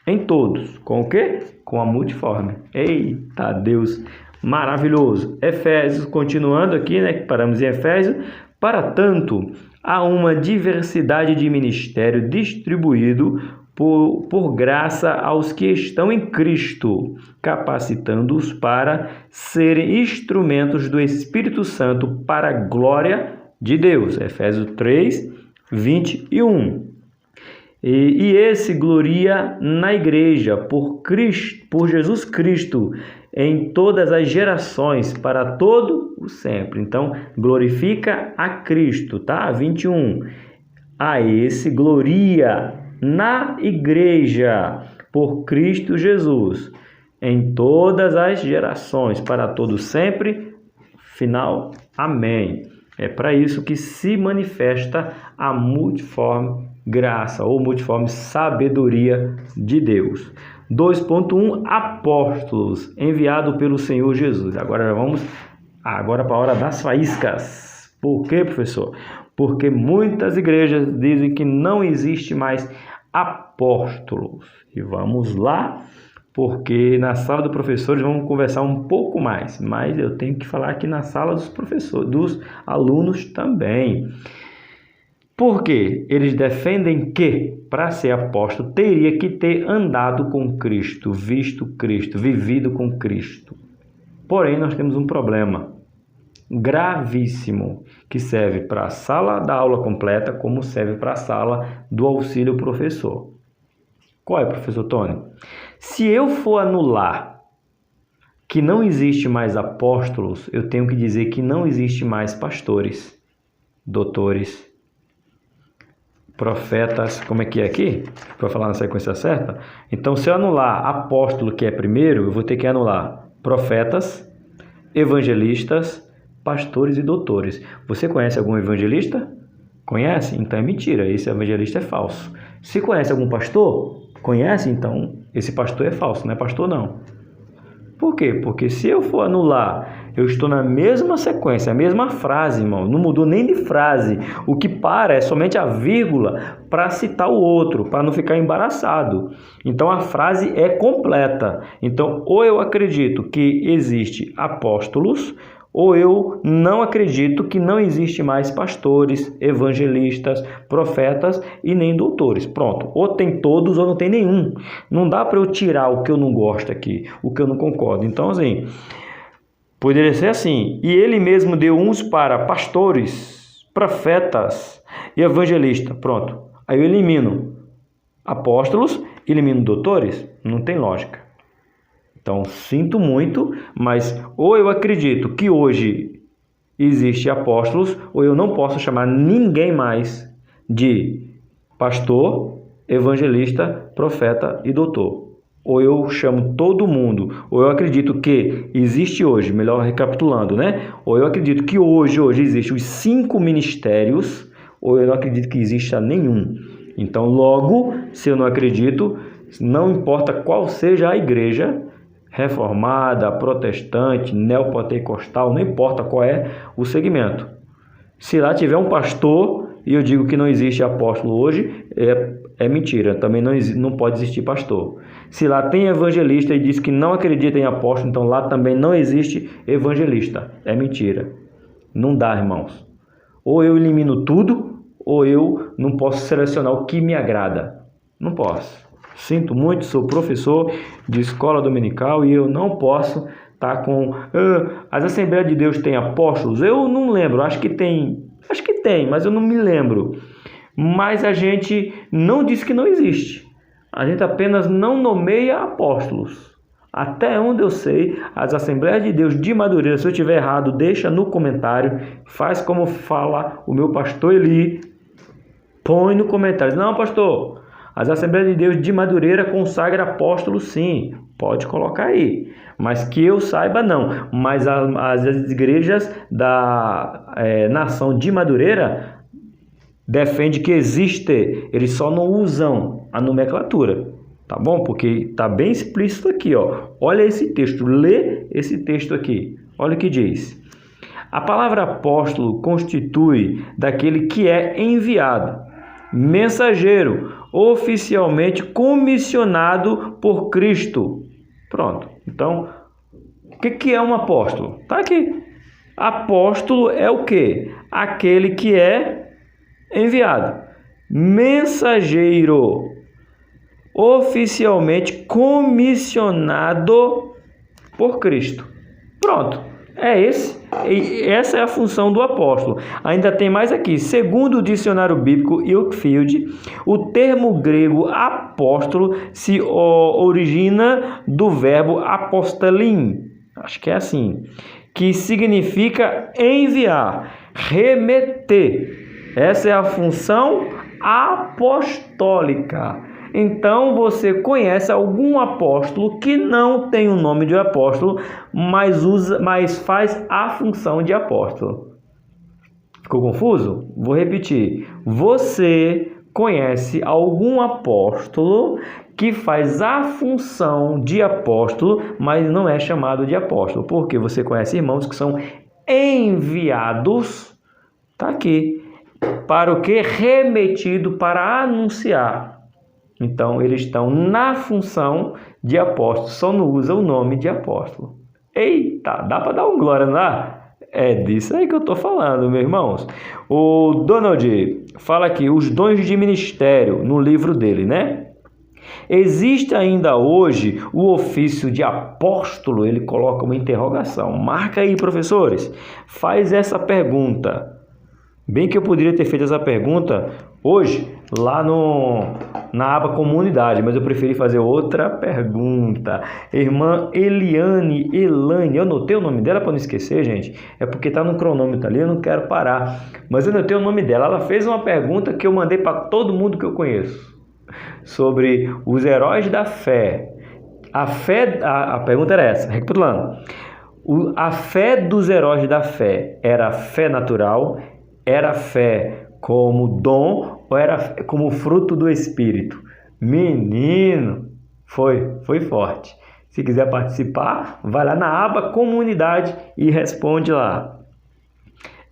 em todos. Com o quê? Com a multiforme. Eita, Deus maravilhoso. Efésios, continuando aqui, né? Paramos em Efésios. Para tanto, há uma diversidade de ministério distribuído por graça aos que estão em Cristo, capacitando-os para serem instrumentos do Espírito Santo para a glória de Deus. Efésios 3, 21. E esse gloria na igreja por Jesus Cristo em todas as gerações, para todo o sempre. Então, glorifica a Cristo, tá? 21. A esse gloria na igreja por Cristo Jesus em todas as gerações, para todo sempre. Final. Amém. É para isso que se manifesta a multiforme graça ou multiforme sabedoria de Deus. 2.1 Apóstolos, enviado pelo Senhor Jesus. Agora vamos para a hora das faíscas. Por quê, professor? Porque muitas igrejas dizem que não existe mais apóstolos. E vamos lá, porque na sala dos professores vamos conversar um pouco mais, mas eu tenho que falar aqui na sala dos professores, dos alunos também. Porque eles defendem que, para ser apóstolo, teria que ter andado com Cristo, visto Cristo, vivido com Cristo. Porém, nós temos um problema gravíssimo, que serve para a sala da aula completa, como serve para a sala do auxílio professor. Qual é, professor Tony? Se eu for anular que não existe mais apóstolos, eu tenho que dizer que não existe mais pastores, doutores, profetas, como é que é aqui? Para falar na sequência certa. Então, se eu anular apóstolo, que é primeiro, eu vou ter que anular profetas, evangelistas, pastores e doutores. Você conhece algum evangelista? Conhece? Então é mentira, esse evangelista é falso. Se conhece algum pastor? Conhece? Então esse pastor é falso, não é pastor não. Por quê? Porque se eu for anular, eu estou na mesma sequência, a mesma frase, irmão. Não mudou nem de frase. O que para é somente a vírgula para citar o outro, para não ficar embaraçado. Então a frase é completa. Então, ou eu acredito que existe apóstolos, ou eu não acredito que não existe mais pastores, evangelistas, profetas e nem doutores. Pronto, ou tem todos ou não tem nenhum. Não dá para eu tirar o que eu não gosto aqui, o que eu não concordo. Então, assim, poderia ser assim. E ele mesmo deu uns para pastores, profetas e evangelistas. Pronto, aí eu elimino apóstolos, elimino doutores. Não tem lógica. Então, sinto muito, mas ou eu acredito que hoje existe apóstolos, ou eu não posso chamar ninguém mais de pastor, evangelista, profeta e doutor. Ou eu chamo todo mundo, ou eu acredito que existe hoje, melhor recapitulando, né? Ou eu acredito que hoje existem os 5 ministérios, ou eu não acredito que exista nenhum. Então, logo, se eu não acredito, não importa qual seja a igreja, reformada, protestante, neopentecostal, não importa qual é o segmento. Se lá tiver um pastor e eu digo que não existe apóstolo hoje, é mentira, também não pode existir pastor. Se lá tem evangelista e diz que não acredita em apóstolo, então lá também não existe evangelista, é mentira. Não dá, irmãos. Ou eu elimino tudo, ou eu não posso selecionar o que me agrada. Não posso. Sinto muito, sou professor de escola dominical e eu não posso estar com... as Assembleias de Deus têm apóstolos? Eu não lembro, acho que tem, mas eu não me lembro. Mas a gente não diz que não existe. A gente apenas não nomeia apóstolos. Até onde eu sei, as Assembleias de Deus de Madureira, se eu estiver errado, deixa no comentário, faz como fala o meu pastor Eli, põe no comentário. Não, pastor, as Assembleias de Deus de Madureira consagra apóstolos, sim, pode colocar aí. Mas que eu saiba, não. Mas as igrejas da nação de Madureira defende que existe, eles só não usam a nomenclatura, tá bom? Porque está bem explícito aqui, ó. Olha esse texto, lê esse texto aqui. Olha o que diz. A palavra apóstolo constitui daquele que é enviado, mensageiro, oficialmente comissionado por Cristo. Pronto. Então, o que é um apóstolo? Tá aqui. Apóstolo é o quê? Aquele que é enviado. Mensageiro, oficialmente comissionado por Cristo. Pronto. Essa é a função do apóstolo. Ainda tem mais aqui. Segundo o dicionário bíblico Ilkfield, o termo grego apóstolo se origina do verbo apostelim. Acho que é assim. Que significa enviar, remeter. Essa é a função apostólica. Então, você conhece algum apóstolo que não tem o nome de apóstolo, mas faz a função de apóstolo. Ficou confuso? Vou repetir. Você conhece algum apóstolo que faz a função de apóstolo, mas não é chamado de apóstolo. Porque você conhece irmãos que são enviados, tá aqui, para o que? Remetido para anunciar. Então, eles estão na função de apóstolo, só não usa o nome de apóstolo. Eita, dá para dar um glória, não dá? É disso aí que eu estou falando, meus irmãos. O Donald fala aqui, os dons de ministério, no livro dele, né? Existe ainda hoje o ofício de apóstolo? Ele coloca uma interrogação. Marca aí, professores. Faz essa pergunta. Bem que eu poderia ter feito essa pergunta hoje, lá na aba comunidade, mas eu preferi fazer outra pergunta. Irmã Elaine, eu anotei o nome dela para não esquecer, gente. É porque está no cronômetro ali, eu não quero parar. Mas eu anotei o nome dela. Ela fez uma pergunta que eu mandei para todo mundo que eu conheço. Sobre os heróis da fé. A pergunta era essa, recapitulando. A fé dos heróis da fé era fé natural? Era fé como dom ou era como fruto do Espírito? Menino, foi forte. Se quiser participar, vai lá na aba comunidade e responde lá.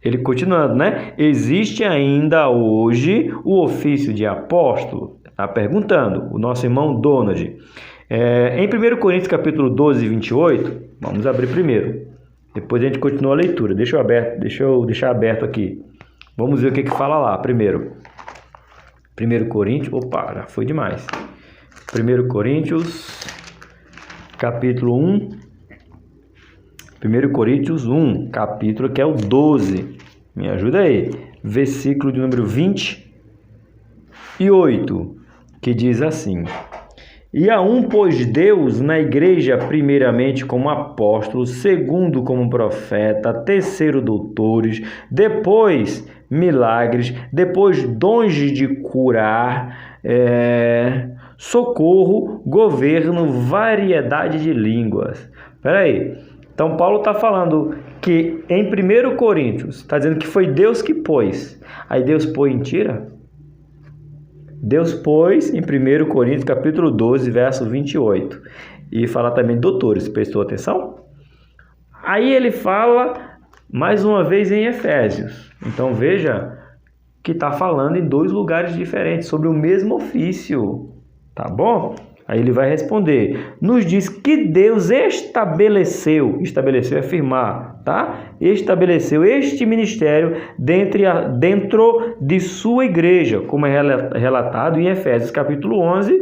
Ele continuando, né? Existe ainda hoje o ofício de apóstolo? Está perguntando o nosso irmão Donald. Em 1 Coríntios capítulo 12, 28, vamos abrir primeiro. Depois a gente continua a leitura. Deixa eu deixar aberto aqui. Vamos ver o que fala lá primeiro. 1 Coríntios, opa, já foi demais. 1 Coríntios, capítulo 1. 1 Coríntios 1, capítulo que é o 12. Me ajuda aí. Versículo de número 28, que diz assim: E a um pôs Deus na igreja, primeiramente como apóstolo, segundo como profeta, terceiro doutores, depois milagres, depois dons de curar, socorro, governo, variedade de línguas. Espera aí. Então Paulo está falando que em 1 Coríntios, está dizendo que foi Deus que pôs. Aí Deus põe em tira? Deus pôs em 1 Coríntios capítulo 12, verso 28. E fala também doutores, prestou atenção? Aí ele fala mais uma vez em Efésios. Então veja que está falando em dois lugares diferentes, sobre o mesmo ofício. Tá bom? Aí ele vai responder, nos diz que Deus estabeleceu é afirmar, tá? Estabeleceu este ministério dentro de sua igreja, como é relatado em Efésios capítulo 11,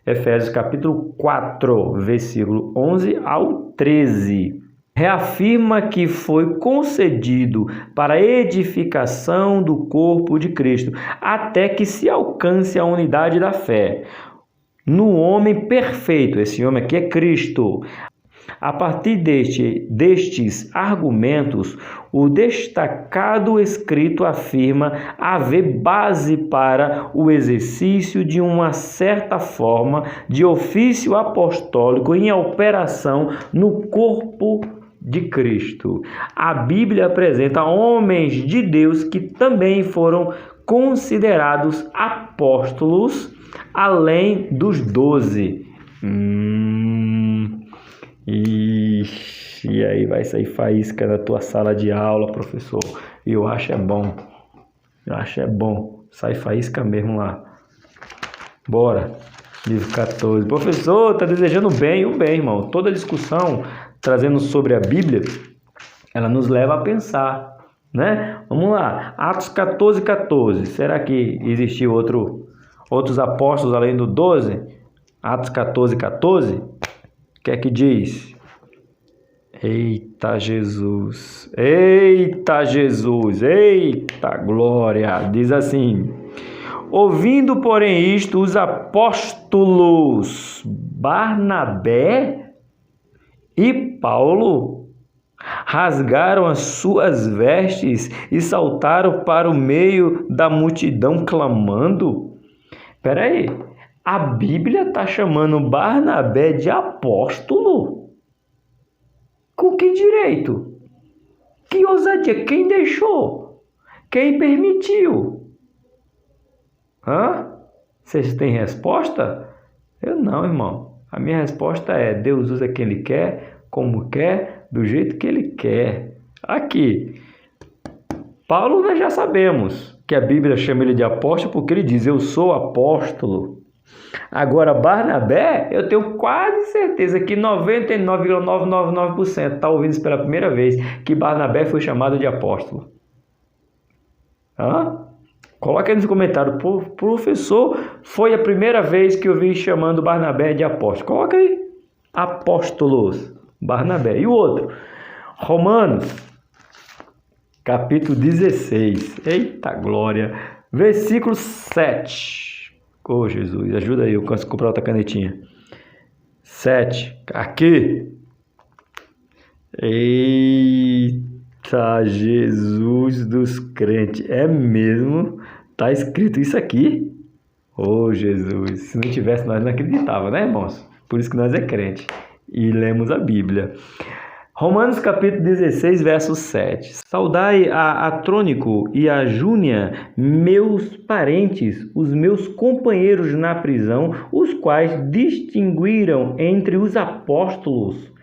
Efésios capítulo 4, versículo 11 ao 13. Reafirma que foi concedido para a edificação do corpo de Cristo, até que se alcance a unidade da fé. No homem perfeito, esse homem aqui é Cristo. A partir destes argumentos, o destacado escrito afirma haver base para o exercício de uma certa forma de ofício apostólico em operação no corpo de Cristo. A Bíblia apresenta homens de Deus que também foram considerados apóstolos, além dos 12. E aí vai sair faísca na tua sala de aula, professor. Eu acho é bom. Sai faísca mesmo lá. Bora. Livro 14. Professor, tá desejando bem, irmão. Toda discussão trazendo sobre a Bíblia, ela nos leva a pensar, né? Vamos lá. Atos 14, 14. Será que existiu outros apóstolos além do 12? Atos 14, 14. O que é que diz? Eita Jesus, eita glória. Diz assim: ouvindo, porém, isto, os apóstolos Barnabé e Paulo rasgaram as suas vestes e saltaram para o meio da multidão clamando. Espera aí, a Bíblia está chamando Barnabé de apóstolo? Com que direito? Que ousadia? Quem deixou? Quem permitiu? Vocês têm resposta? Eu não, irmão. A minha resposta é: Deus usa quem Ele quer, como quer, do jeito que Ele quer. Aqui, Paulo nós já sabemos que a Bíblia chama ele de apóstolo porque ele diz: eu sou apóstolo. Agora, Barnabé, eu tenho quase certeza que 99,999% está ouvindo isso pela primeira vez, que Barnabé foi chamado de apóstolo. Coloca aí nos comentários: professor, foi a primeira vez que eu vi chamando Barnabé de apóstolo. Coloca aí: apóstolos, Barnabé. E o outro? Romanos, capítulo 16. Eita glória! Versículo 7. Oh, Jesus, ajuda aí, eu canso de comprar outra canetinha. 7. Aqui. Eita, Jesus dos crentes. É mesmo? Tá escrito isso aqui? Oh, Jesus. Se não tivesse, nós não acreditávamos, né, irmãos? Por isso que nós é crente. E lemos a Bíblia. Romanos capítulo 16, verso 7. Saudai a Atrônico e a Júnia, meus parentes, os meus companheiros na prisão, os quais distinguiram entre os apóstolos.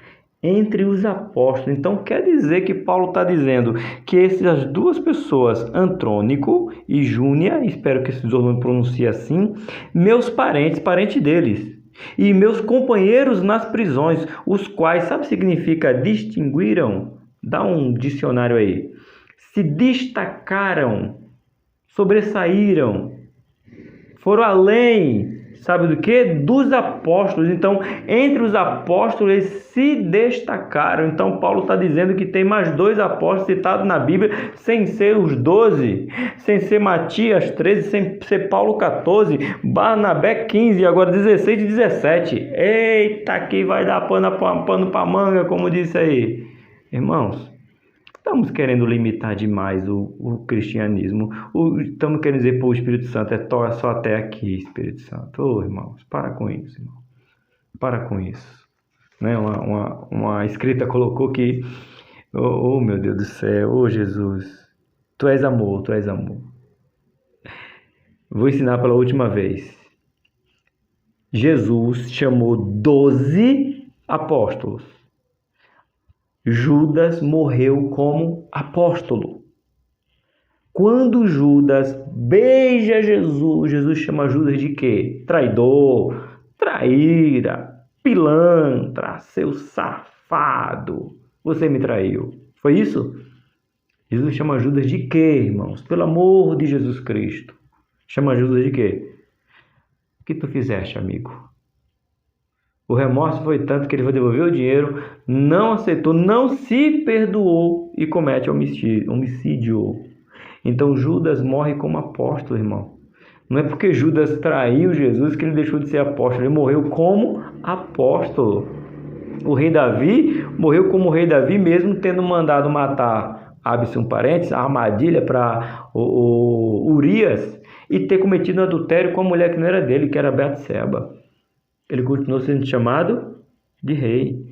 Então quer dizer que Paulo está dizendo que essas duas pessoas, Antrônico e Júnia, espero que esse nome pronuncie assim, meus parentes deles. E meus companheiros nas prisões, os quais, sabe o que significa distinguiram? Dá um dicionário aí. Se destacaram, sobressaíram, foram além, sabe do que? Dos apóstolos. Então, entre os apóstolos, eles se destacaram. Então, Paulo está dizendo que tem mais 2 apóstolos citados na Bíblia, sem ser os 12, sem ser Matias 13, sem ser Paulo 14, Barnabé 15, agora 16 e 17. Eita, aqui vai dar pano para manga, como disse aí. Irmãos, estamos querendo limitar demais o cristianismo. Estamos querendo dizer para o Espírito Santo, é só até aqui, Espírito Santo. Ô, irmãos, para com isso, irmão. Para com isso. Né? Uma escrita colocou que, oh, meu Deus do céu, oh, Jesus, tu és amor, tu és amor. Vou ensinar pela última vez. Jesus chamou 12 apóstolos. Judas morreu como apóstolo. Quando Judas beija Jesus, Jesus chama Judas de quê? Traidor, traíra, pilantra, seu safado. Você me traiu. Foi isso? Jesus chama Judas de quê, irmãos? Pelo amor de Jesus Cristo. Chama Judas de quê? O que tu fizeste, amigo? O remorso foi tanto que ele vai devolver o dinheiro, não aceitou, não se perdoou e comete homicídio. Então Judas morre como apóstolo, irmão. Não é porque Judas traiu Jesus que ele deixou de ser apóstolo, ele morreu como apóstolo. O rei Davi morreu como rei Davi, mesmo tendo mandado matar Absalão, parentes, a armadilha para o Urias, e ter cometido um adultério com a mulher que não era dele, que era Betseba. Ele continuou sendo chamado de rei.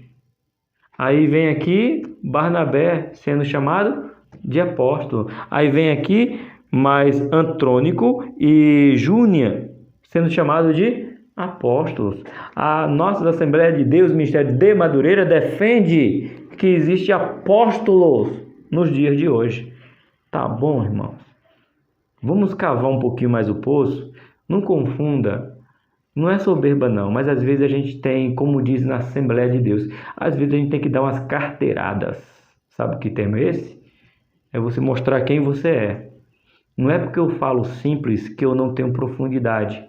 Aí vem aqui Barnabé sendo chamado de apóstolo. Aí vem aqui mais Antrônico e Júnia sendo chamado de apóstolos. A nossa Assembleia de Deus, Ministério de Madureira, defende que existe apóstolos nos dias de hoje. Tá bom, irmãos? Vamos cavar um pouquinho mais o poço. Não confunda. Não é soberba não, mas às vezes a gente tem, como diz na Assembleia de Deus, às vezes a gente tem que dar umas carteiradas. Sabe que termo é esse? É você mostrar quem você é. Não é porque eu falo simples que eu não tenho profundidade.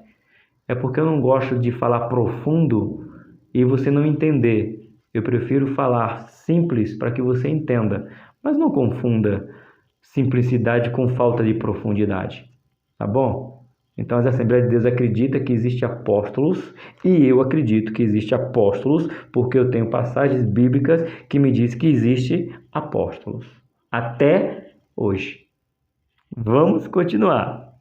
É porque eu não gosto de falar profundo e você não entender. Eu prefiro falar simples para que você entenda. Mas não confunda simplicidade com falta de profundidade. Tá bom? Então, as Assembleias de Deus acreditam que existe apóstolos e eu acredito que existe apóstolos porque eu tenho passagens bíblicas que me dizem que existe apóstolos. Até hoje. Vamos continuar.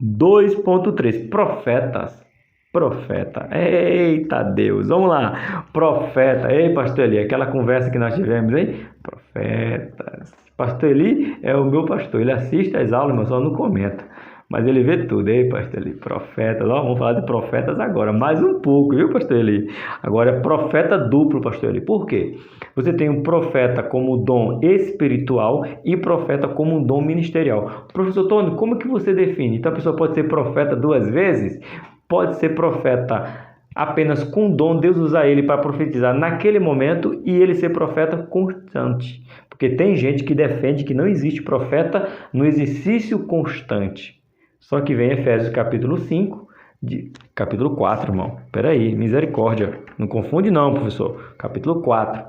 2.3. Profetas. Profeta. Eita Deus. Vamos lá. Profeta. Ei, pastor Eli, aquela conversa que nós tivemos, hein? Profetas. Pastor Eli é o meu pastor. Ele assiste às aulas, mas só não comenta. Mas ele vê tudo, hein, pastor Eli? Profetas, ó, vamos falar de profetas agora, mais um pouco, viu, pastor Eli? Agora é profeta duplo, pastor Eli. Por quê? Você tem um profeta como dom espiritual e profeta como um dom ministerial. Professor Tony, como que você define? Então a pessoa pode ser profeta 2 vezes? Pode ser profeta apenas com dom, Deus usar ele para profetizar naquele momento e ele ser profeta constante. Porque tem gente que defende que não existe profeta no exercício constante. Só que vem Efésios capítulo 5, capítulo 4, irmão. Peraí, misericórdia. Não confunde não, professor. Capítulo 4.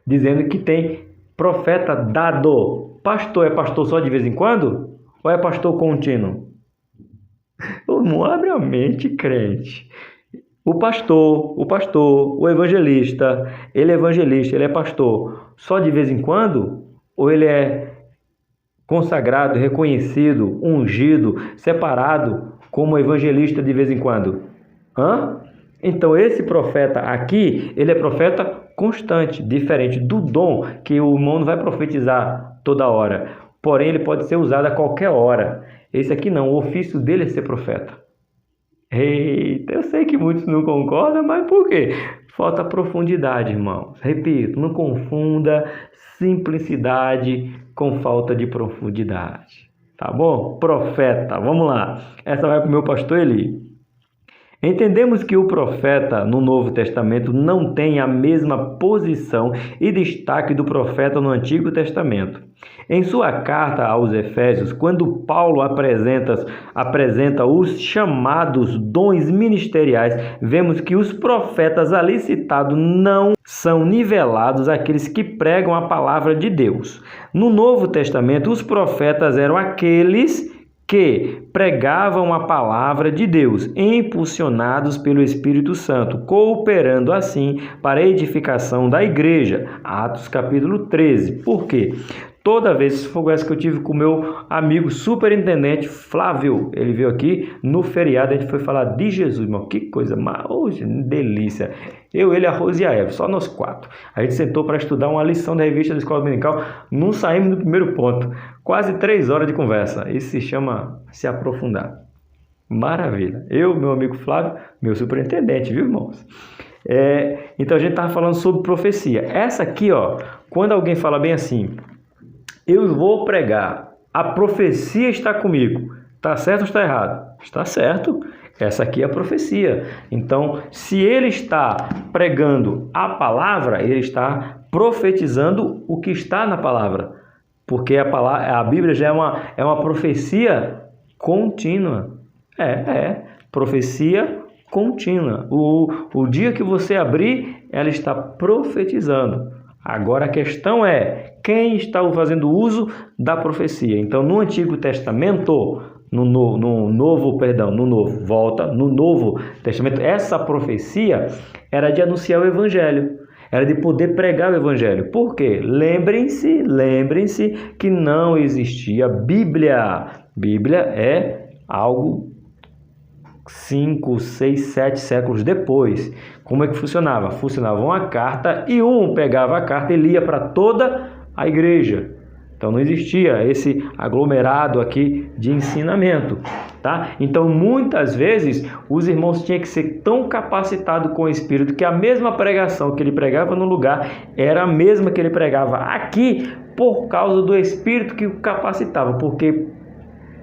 Dizendo que tem profeta dado. Pastor é pastor só de vez em quando? Ou é pastor contínuo? Não abre a mente, crente. O pastor, o evangelista, ele é pastor só de vez em quando? Ou ele é consagrado, reconhecido, ungido, separado como evangelista de vez em quando? Então esse profeta aqui, ele é profeta constante, diferente do dom que o irmão não vai profetizar toda hora, porém ele pode ser usado a qualquer hora. Esse aqui não, o ofício dele é ser profeta. Eita, eu sei que muitos não concordam, mas por quê? Falta profundidade, irmãos. Repito, não confunda simplicidade com falta de profundidade. Tá bom? Profeta, vamos lá. Essa vai para o meu pastor Eli. Entendemos que o profeta no Novo Testamento não tem a mesma posição e destaque do profeta no Antigo Testamento. Em sua carta aos Efésios, quando Paulo apresenta os chamados dons ministeriais, vemos que os profetas ali citados não são nivelados àqueles que pregam a palavra de Deus. No Novo Testamento, os profetas eram aqueles que pregavam a palavra de Deus, impulsionados pelo Espírito Santo, cooperando assim para a edificação da igreja. Atos capítulo 13. Por quê? Toda vez, foi essa que eu tive com o meu amigo superintendente Flávio, ele veio aqui no feriado, a gente foi falar de Jesus, irmão, que coisa, delícia. Eu, ele, a Rose e a Eva, só nós 4. A gente sentou para estudar uma lição da revista da Escola Dominical, não saímos do primeiro ponto, quase 3 horas de conversa, isso se chama se aprofundar. Maravilha. Eu, meu amigo Flávio, meu superintendente, viu, irmãos? Então a gente estava falando sobre profecia. Essa aqui, ó, quando alguém fala bem assim, eu vou pregar, a profecia está comigo. Está certo ou está errado? Está certo. Essa aqui é a profecia. Então, se ele está pregando a palavra, ele está profetizando o que está na palavra. Porque a Bíblia já é uma profecia contínua. Profecia contínua. O dia que você abrir, ela está profetizando. Agora a questão é, quem está fazendo uso da profecia? Então, no Antigo Testamento, no Novo Testamento, essa profecia era de anunciar o Evangelho, era de poder pregar o Evangelho. Por quê? Lembrem-se que não existia Bíblia. Bíblia é algo 5, 6, 7 séculos depois. Como é que funcionava? Funcionava uma carta e um pegava a carta e lia para toda a igreja. Então não existia esse aglomerado aqui de ensinamento, tá? Então muitas vezes os irmãos tinham que ser tão capacitados com o Espírito que a mesma pregação que ele pregava no lugar era a mesma que ele pregava aqui por causa do Espírito que o capacitava, porque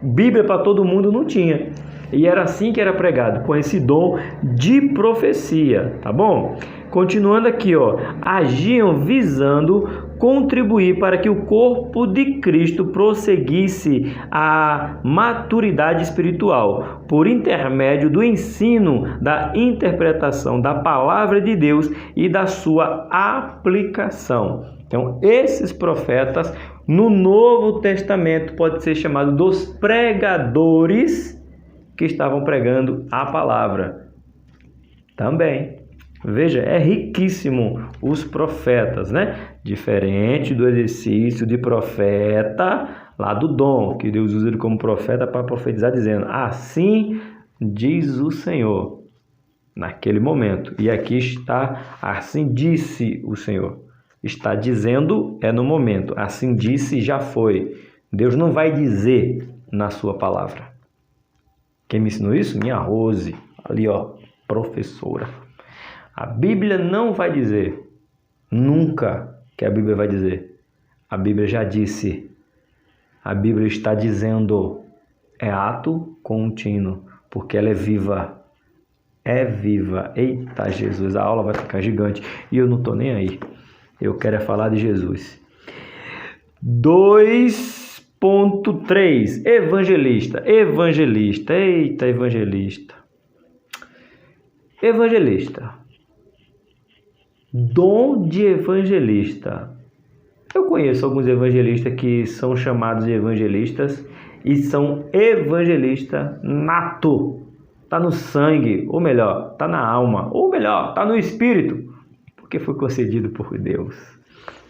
Bíblia para todo mundo não tinha. E era assim que era pregado, com esse dom de profecia, tá bom? Continuando aqui, ó, agiam visando contribuir para que o corpo de Cristo prosseguisse a maturidade espiritual, por intermédio do ensino, da interpretação da palavra de Deus e da sua aplicação. Então, esses profetas, no Novo Testamento, pode ser chamado dos pregadores que estavam pregando a palavra. Também, veja, é riquíssimo os profetas, né? Diferente do exercício de profeta lá do dom, que Deus usa ele como profeta para profetizar, dizendo, assim diz o Senhor, naquele momento. E aqui está, assim disse o Senhor. Está dizendo é no momento, assim disse já foi. Deus não vai dizer na sua palavra. Quem me ensinou isso? Minha Rose, ali ó, professora. A Bíblia não vai dizer, nunca que a Bíblia vai dizer. A Bíblia já disse, a Bíblia está dizendo, é ato contínuo, porque ela é viva. É viva. Eita Jesus, a aula vai ficar gigante e eu não estou nem aí. Eu quero é falar de Jesus. 2.3. Evangelista. Eita, evangelista. Dom de evangelista. Eu conheço alguns evangelistas que são chamados de evangelistas e são evangelista nato. Está no sangue, ou melhor, está na alma, ou melhor, está no espírito, porque foi concedido por Deus.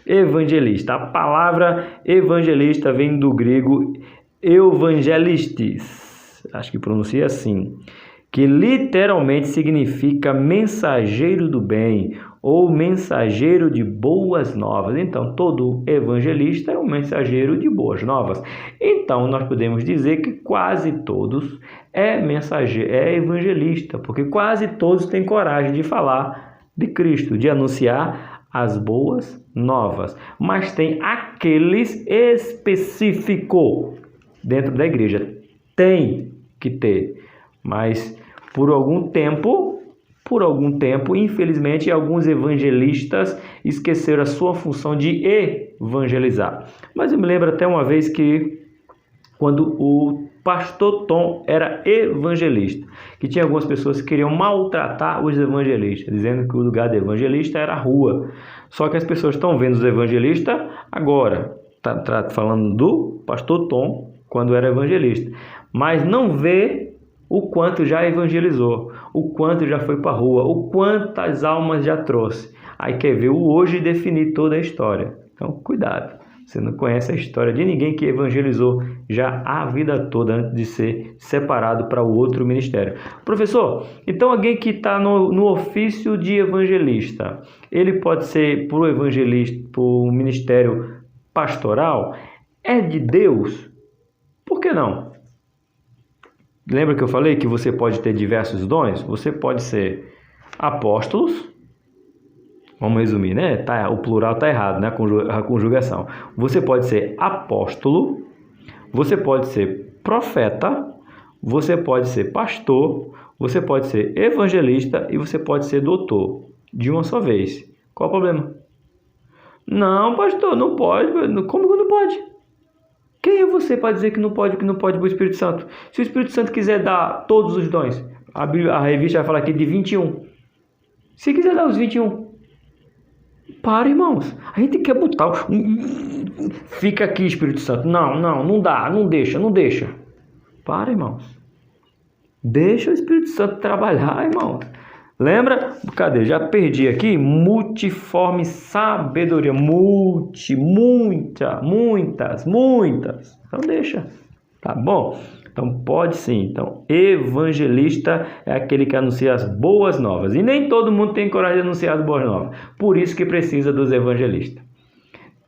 Evangelista. A palavra evangelista vem do grego evangelistes, acho que pronuncia assim, que literalmente significa mensageiro do bem ou mensageiro de boas novas. Então, todo evangelista é um mensageiro de boas novas. Então, nós podemos dizer que quase todos é evangelista, porque quase todos têm coragem de falar de Cristo, de anunciar as boas novas. Mas tem aqueles específicos dentro da igreja. Tem que ter. Mas Por algum tempo, infelizmente, alguns evangelistas esqueceram a sua função de evangelizar. Mas eu me lembro até uma vez que, quando o pastor Tom era evangelista, que tinha algumas pessoas que queriam maltratar os evangelistas, dizendo que o lugar de evangelista era a rua. Só que as pessoas estão vendo os evangelistas agora, falando do pastor Tom quando era evangelista, mas não vê o quanto já evangelizou, o quanto já foi para a rua, o quantas almas já trouxe. Aí quer ver o hoje definir toda a história. Então, cuidado. Você não conhece a história de ninguém que evangelizou já a vida toda antes de ser separado para o outro ministério. Professor, então alguém que está no ofício de evangelista, ele pode ser para o evangelista, para o ministério pastoral? É de Deus? Por que não? Lembra que eu falei que você pode ter diversos dons? Você pode ser apóstolos. Vamos resumir, né? O plural está errado, né? A conjugação. Você pode ser apóstolo, você pode ser profeta, você pode ser pastor, você pode ser evangelista e você pode ser doutor, de uma só vez. Qual o problema? Não, pastor, não pode. Como que não pode? Quem é você para dizer que não pode para o Espírito Santo? Se o Espírito Santo quiser dar todos os dons, a revista vai falar aqui de 21. Se quiser dar os 21, para, irmãos. A gente quer botar. Fica aqui, Espírito Santo. Não dá, não deixa. Para, irmãos. Deixa o Espírito Santo trabalhar, irmãos. Lembra? Cadê? Já perdi aqui. Multiforme sabedoria. Muitas. Então deixa. Tá bom? Então pode sim. Então, evangelista é aquele que anuncia as boas novas. E nem todo mundo tem coragem de anunciar as boas novas. Por isso que precisa dos evangelistas.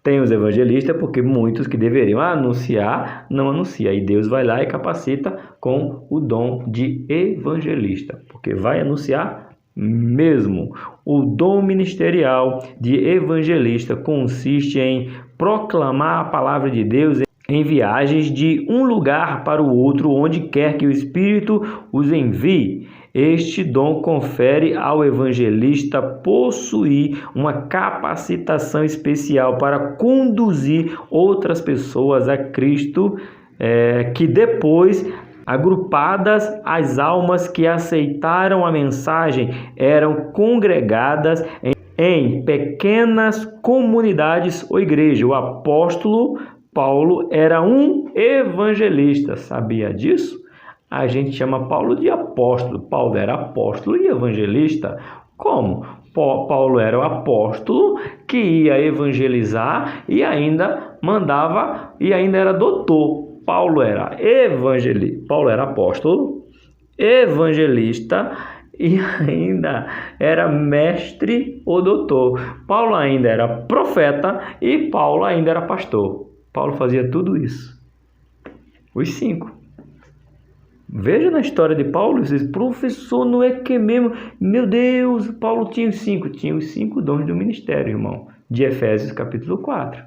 Tem os evangelistas porque muitos que deveriam anunciar, não anunciam. E Deus vai lá e capacita com o dom de evangelista. Porque vai anunciar mesmo. O dom ministerial de evangelista consiste em proclamar a palavra de Deus em viagens de um lugar para o outro, onde quer que o Espírito os envie. Este dom confere ao evangelista possuir uma capacitação especial para conduzir outras pessoas a Cristo, que depois, agrupadas, as almas que aceitaram a mensagem eram congregadas em pequenas comunidades ou igrejas. O apóstolo Paulo era um evangelista, sabia disso? A gente chama Paulo de apóstolo. Paulo era apóstolo e evangelista. Como? Paulo era o apóstolo que ia evangelizar e ainda mandava e ainda era doutor. Paulo era evangelista, Paulo era apóstolo, evangelista e ainda era mestre ou doutor. Paulo ainda era profeta e Paulo ainda era pastor. Paulo fazia tudo isso. Os 5. Veja na história de Paulo, vocês, professor, não é que mesmo? Meu Deus, Paulo tinha os 5. Tinha os 5 dons do ministério, irmão. De Efésios capítulo 4.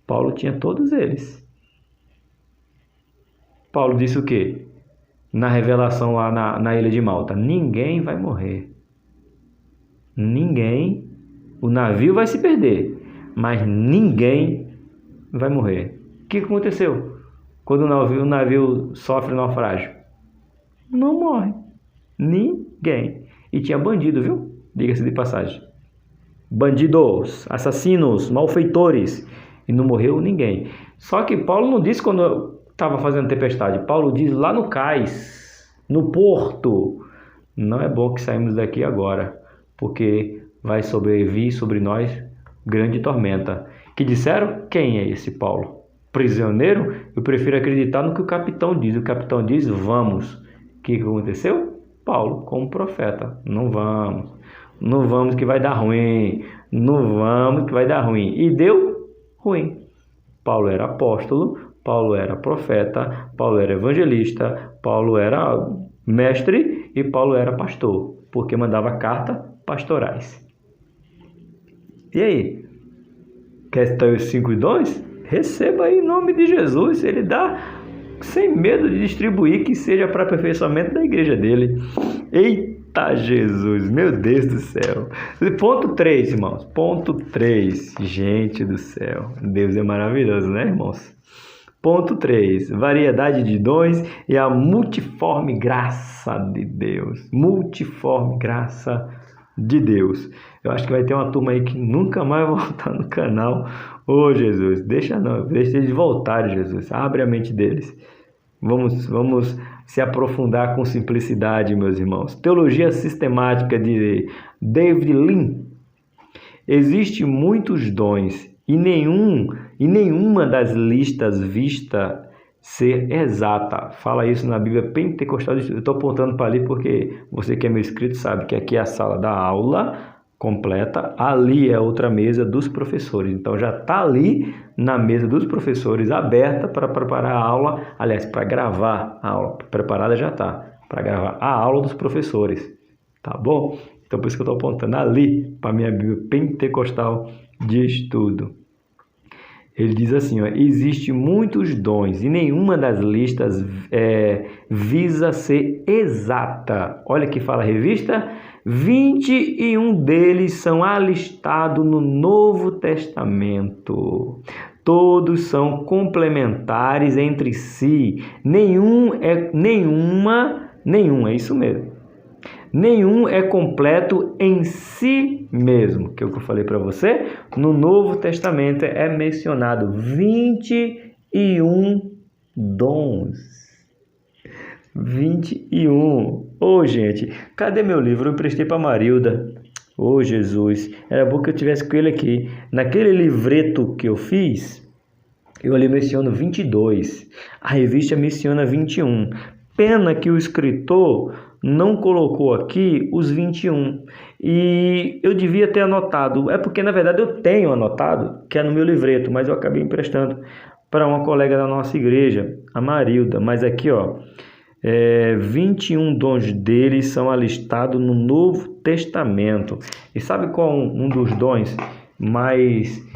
Paulo tinha todos eles. Paulo disse o quê? Na revelação lá na ilha de Malta. Ninguém vai morrer. Ninguém. O navio vai se perder. Mas ninguém vai morrer. O que aconteceu quando o navio sofre naufrágio? Não morre. Ninguém. E tinha bandido, viu? Diga-se de passagem. Bandidos, assassinos, malfeitores. E não morreu ninguém. Só que Paulo não disse quando estava fazendo tempestade. Paulo diz lá no cais, no porto. Não é bom que saímos daqui agora, porque vai vir sobre nós grande tormenta. Que disseram? Quem é esse Paulo? Prisioneiro? Eu prefiro acreditar no que o capitão diz. O capitão diz, vamos. O que aconteceu? Paulo, como profeta, não vamos. Não vamos que vai dar ruim. Não vamos que vai dar ruim. E deu ruim. Paulo era apóstolo, Paulo era profeta, Paulo era evangelista, Paulo era mestre e Paulo era pastor, porque mandava cartas pastorais. E aí? Quer ter os 5 dons? Receba aí em nome de Jesus. Ele dá sem medo de distribuir, que seja para aperfeiçoamento da igreja dele. Eita Jesus, meu Deus do céu. Ponto 3, irmãos. Ponto 3. Gente do céu. Deus é maravilhoso, né, irmãos? Ponto 3. Variedade de dons e a multiforme graça de Deus. Multiforme graça de Deus. Eu acho que vai ter uma turma aí que nunca mais vai voltar no canal. Ô Jesus, deixa eles voltarem, Jesus. Abre a mente deles. Vamos se aprofundar com simplicidade, meus irmãos. Teologia sistemática de David Lean. Existem muitos dons e nenhuma das listas vista ser exata. Fala isso na Bíblia Pentecostal. Eu estou apontando para ali porque você que é meu inscrito sabe que aqui é a sala da aula completa, ali é outra mesa dos professores. Então já está ali na mesa dos professores aberta para preparar a aula, aliás, para gravar a aula. Preparada já está, para gravar a aula dos professores. Tá bom? Então por isso que eu estou apontando ali para a minha Bíblia Pentecostal de estudo. Ele diz assim, ó, existe muitos dons e nenhuma das listas visa ser exata. Olha que fala a revista, 21 deles são alistados no Novo Testamento. Todos são complementares entre si. Nenhum, é isso mesmo. Nenhum é completo em si mesmo, que é o que eu falei para você. No Novo Testamento é mencionado 21 dons. 21. Ô, gente, cadê meu livro? Eu emprestei para Marilda. Ô, Jesus, era bom que eu tivesse com ele aqui. Naquele livreto que eu fiz, eu ali menciono 22. A revista menciona 21. Pena que o escritor não colocou aqui os 21. E eu devia ter anotado. É porque, na verdade, eu tenho anotado, que é no meu livreto, mas eu acabei emprestando para uma colega da nossa igreja, a Marilda. Mas aqui, ó, 21 dons deles são alistados no Novo Testamento. E sabe qual um dos dons mais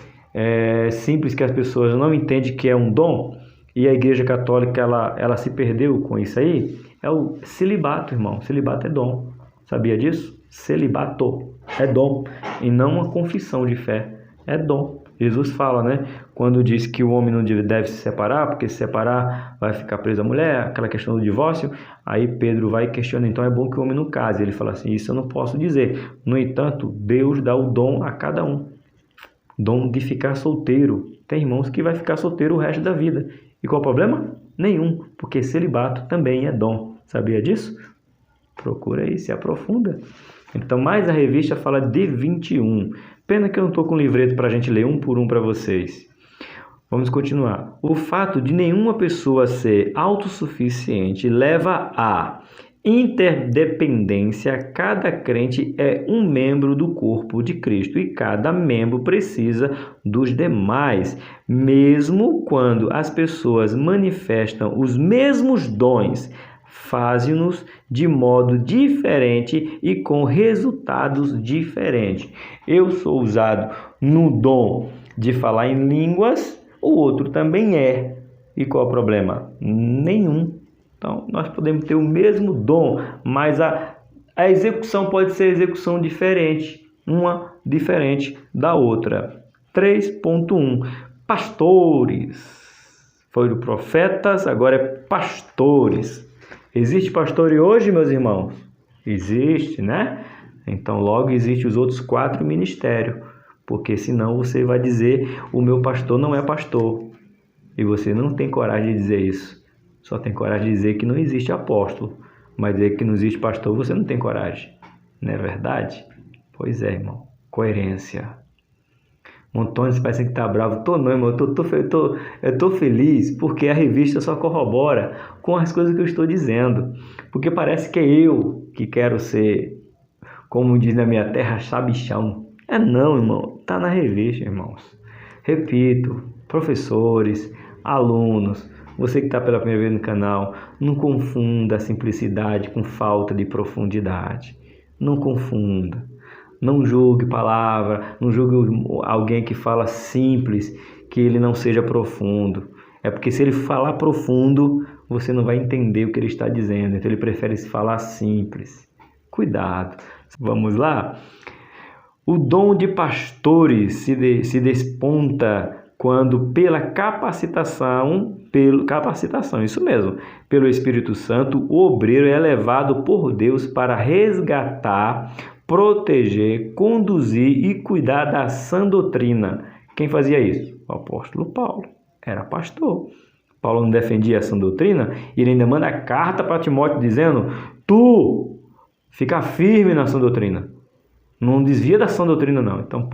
simples que as pessoas não entendem que é um dom? E a Igreja Católica ela se perdeu com isso aí? É o celibato, irmão. Celibato é dom. Sabia disso? Celibato é dom e não uma confissão de fé. É dom. Jesus fala, né? Quando diz que o homem não deve se separar, porque se separar vai ficar preso à mulher, aquela questão do divórcio. Aí Pedro vai e questiona, então é bom que o homem não case. Ele fala assim, isso eu não posso dizer. No entanto, Deus dá o dom a cada um. Dom de ficar solteiro. Tem irmãos que vai ficar solteiro o resto da vida. E qual o problema? Nenhum, porque celibato também é dom. Sabia disso? Procura aí, se aprofunda. Então, mais a revista fala de 21. Pena que eu não estou com um livreto para a gente ler um por um para vocês. Vamos continuar. O fato de nenhuma pessoa ser autossuficiente leva a interdependência. Cada crente é um membro do corpo de Cristo e cada membro precisa dos demais. Mesmo quando as pessoas manifestam os mesmos dons, fazem-nos de modo diferente e com resultados diferentes. Eu sou usado no dom de falar em línguas, o outro também é. E qual é o problema? Nenhum. Então, nós podemos ter o mesmo dom, mas a execução pode ser execução diferente, uma diferente da outra. 3.1. Pastores. Foi do profetas, agora é pastores. Existe pastor hoje, meus irmãos? Existe, né? Então, logo existe os outros 4 ministérios, porque senão você vai dizer, o meu pastor não é pastor. E você não tem coragem de dizer isso. Só tem coragem de dizer que não existe apóstolo. Mas dizer que não existe pastor, você não tem coragem. Não é verdade? Pois é, irmão. Coerência. Montões parecem que tá bravo. Tô não, irmão. Eu tô feliz porque a revista só corrobora com as coisas que eu estou dizendo. Porque parece que é eu que quero ser, como diz na minha terra, sabichão. É não, irmão. Tá na revista, irmãos. Repito, professores, alunos, você que está pela primeira vez no canal, não confunda a simplicidade com falta de profundidade. Não confunda. Não julgue palavra, não julgue alguém que fala simples, que ele não seja profundo. É porque se ele falar profundo, você não vai entender o que ele está dizendo. Então ele prefere falar simples. Cuidado. Vamos lá? O dom de pastores se desponta quando pela capacitação, isso mesmo, pelo Espírito Santo, o obreiro é levado por Deus para resgatar, proteger, conduzir e cuidar da sã doutrina. Quem fazia isso? O apóstolo Paulo. Era pastor. Paulo não defendia a sã doutrina e ele ainda manda carta para Timóteo dizendo: tu fica firme na sã doutrina. Não desvia da sã doutrina, não. Então,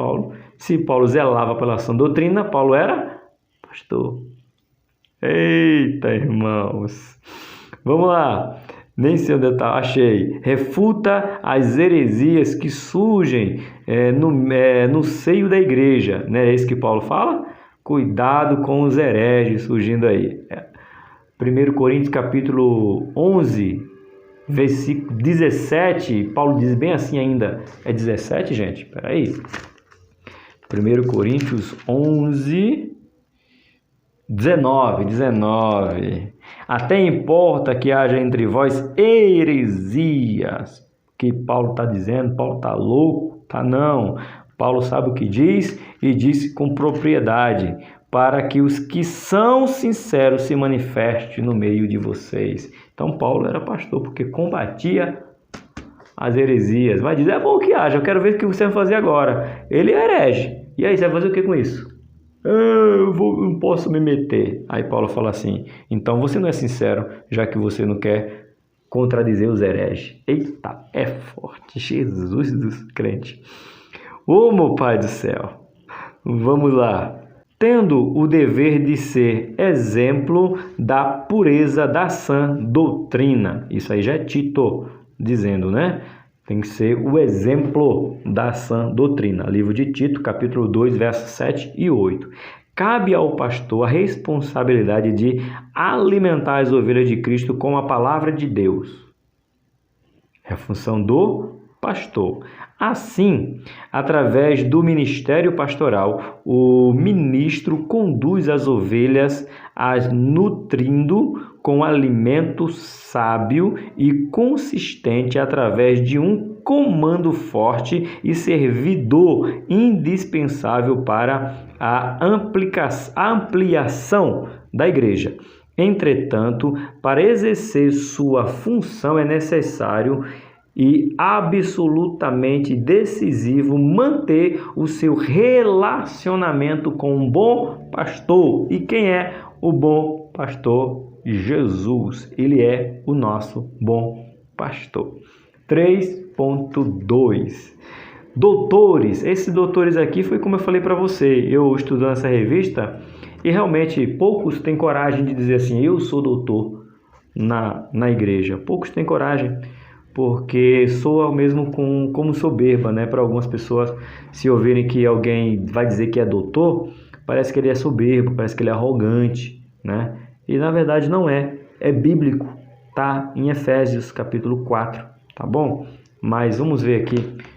se Paulo zelava pela sã doutrina, Paulo era pastor. Eita, irmãos. Vamos lá. Nem sei onde está. Achei. Refuta as heresias que surgem no seio da igreja. Não é isso que Paulo fala? Cuidado com os hereges surgindo aí. 1 Coríntios capítulo 11, versículo 17, Paulo diz bem assim ainda. É 17, gente? Espera aí. 1 Coríntios 11, 19. Até importa que haja entre vós heresias. Que Paulo está dizendo? Paulo está louco? Tá não. Paulo sabe o que diz e diz com propriedade, para que os que são sinceros se manifestem no meio de vocês. Então Paulo era pastor porque combatia as heresias. Vai dizer, é bom que haja, eu quero ver o que você vai fazer agora. Ele é herege. E aí, você vai fazer o que com isso? Não posso me meter. Aí Paulo fala assim, então você não é sincero, já que você não quer contradizer os hereges. Eita, é forte. Jesus dos crentes. Ô, meu Pai do céu. Vamos lá. Tendo o dever de ser exemplo da pureza da sã doutrina. Isso aí já é Tito dizendo, né? Tem que ser o exemplo da sã doutrina. Livro de Tito, capítulo 2, versos 7 e 8. Cabe ao pastor a responsabilidade de alimentar as ovelhas de Cristo com a palavra de Deus. É a função do pastor. Assim, através do ministério pastoral, o ministro conduz as ovelhas, as nutrindo com alimento sábio e consistente através de um comando forte e servidor indispensável para a ampliação da igreja. Entretanto, para exercer sua função é necessário e absolutamente decisivo manter o seu relacionamento com um bom pastor. E quem é o bom pastor? Jesus. Ele é o nosso bom pastor. 3.2. Doutores. Esses doutores aqui foi como eu falei para você. Eu estudando essa revista e realmente poucos têm coragem de dizer assim, eu sou doutor na igreja. Poucos têm coragem. Porque soa mesmo como soberba, né? Para algumas pessoas, se ouvirem que alguém vai dizer que é doutor, parece que ele é soberbo, parece que ele é arrogante, né? E na verdade não é, é bíblico, tá? Em Efésios capítulo 4, tá bom? Mas vamos ver aqui,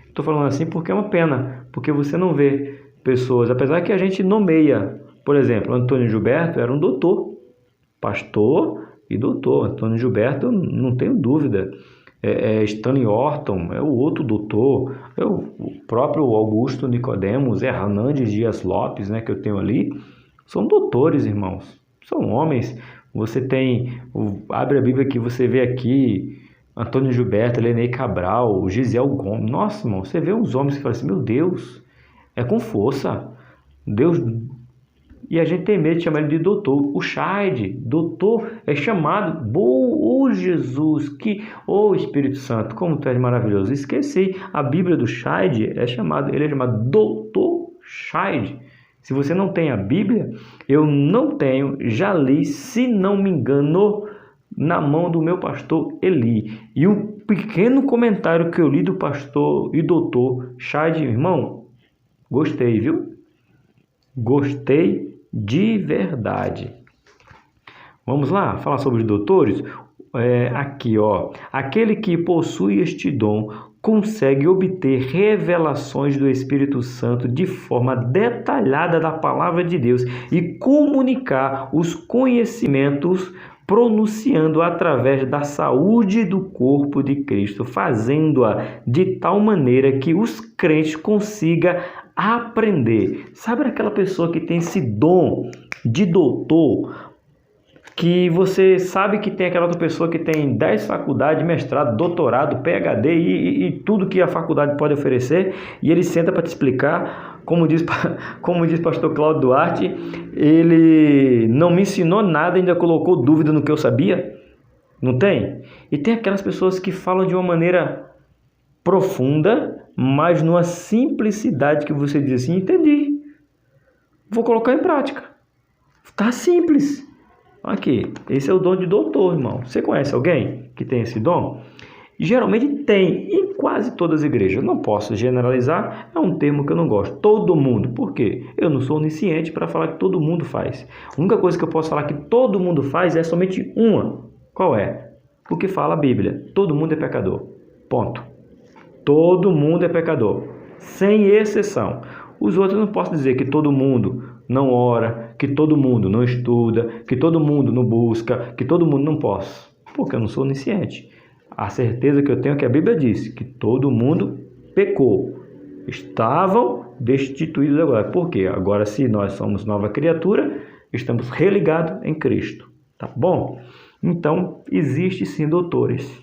estou falando assim porque é uma pena, porque você não vê pessoas, apesar que a gente nomeia, por exemplo, Antônio Gilberto era um doutor, pastor e doutor. Antônio Gilberto, não tenho dúvida. Stanley Orton, é o outro doutor, o próprio Augusto Nicodemos, Hernandes Dias Lopes, né, que eu tenho ali, são doutores, irmãos, são homens. Você tem, abre a Bíblia aqui, você vê aqui, Antônio Gilberto, Lenei Cabral, Gisel Gomes, nossa, irmão, você vê uns homens que falam assim, meu Deus, é com força, Deus... E a gente tem medo de chamar ele de doutor. O Scheid, doutor, é chamado, Jesus, Espírito Santo, como tu és maravilhoso. Esqueci, a Bíblia do Scheid ele é chamado doutor Scheid. Se você não tem a Bíblia, eu não tenho, já li, se não me engano, na mão do meu pastor Eli. E o pequeno comentário que eu li do pastor e doutor Scheid, irmão, gostei, viu? Gostei de verdade. Vamos lá, falar sobre os doutores? Aqui, ó. Aquele que possui este dom consegue obter revelações do Espírito Santo de forma detalhada da palavra de Deus e comunicar os conhecimentos pronunciando através da saúde do corpo de Cristo, fazendo-a de tal maneira que os crentes consigam aprender. Sabe aquela pessoa que tem esse dom de doutor, que você sabe que tem aquela outra pessoa que tem 10 faculdades, mestrado, doutorado, PhD e tudo que a faculdade pode oferecer, e ele senta para te explicar, como diz pastor Cláudio Duarte, ele não me ensinou nada, ainda colocou dúvida no que eu sabia. Não tem? E tem aquelas pessoas que falam de uma maneira profunda, mas numa simplicidade que você diz assim, entendi, vou colocar em prática. Tá simples. Aqui, esse é o dom de doutor, irmão. Você conhece alguém que tem esse dom? Geralmente tem, em quase todas as igrejas. Não posso generalizar, é um termo que eu não gosto. Todo mundo. Por quê? Eu não sou onisciente para falar que todo mundo faz. A única coisa que eu posso falar que todo mundo faz é somente uma. Qual é? O que fala a Bíblia. Todo mundo é pecador. Ponto. Todo mundo é pecador. Sem exceção. Os outros eu não posso dizer que todo mundo não ora, que todo mundo não estuda, que todo mundo não busca, que todo mundo não posso, porque eu não sou onisciente. A certeza que eu tenho é que a Bíblia diz que todo mundo pecou, estavam destituídos agora. Por quê? Agora, se nós somos nova criatura, estamos religados em Cristo, tá bom? Então, existe sim doutores.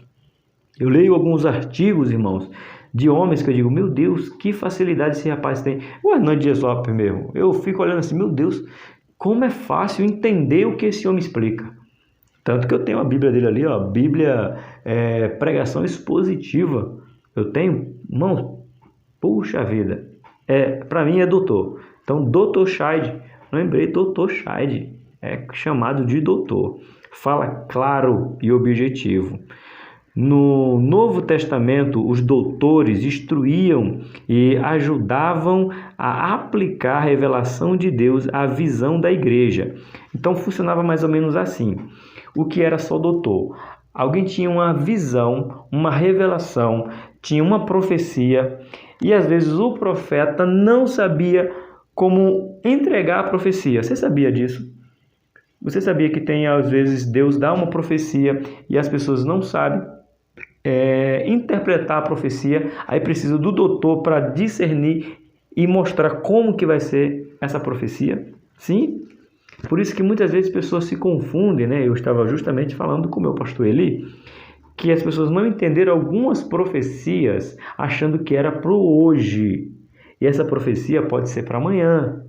Eu leio alguns artigos, irmãos, de homens que eu digo, meu Deus, que facilidade esse rapaz tem. O Hernandes Dias Lopes mesmo, eu fico olhando assim, meu Deus, como é fácil entender o que esse homem explica. Tanto que eu tenho a Bíblia dele ali, ó, Bíblia Pregação Expositiva. Eu tenho, irmãos, puxa vida, para mim é doutor. Então, Dr. Scheid, lembrei, Dr. Scheid, é chamado de doutor. Fala claro e objetivo. No Novo Testamento, os doutores instruíam e ajudavam a aplicar a revelação de Deus à visão da igreja. Então, funcionava mais ou menos assim. O que era só doutor? Alguém tinha uma visão, uma revelação, tinha uma profecia e, às vezes, o profeta não sabia como entregar a profecia. Você sabia disso? Você sabia que tem, às vezes, Deus dá uma profecia e as pessoas não sabem interpretar a profecia, aí precisa do doutor para discernir e mostrar como que vai ser essa profecia. Sim? Por isso que muitas vezes pessoas se confundem, né? Eu estava justamente falando com o meu pastor Eli, que as pessoas não entenderam algumas profecias achando que era para o hoje. E essa profecia pode ser para amanhã.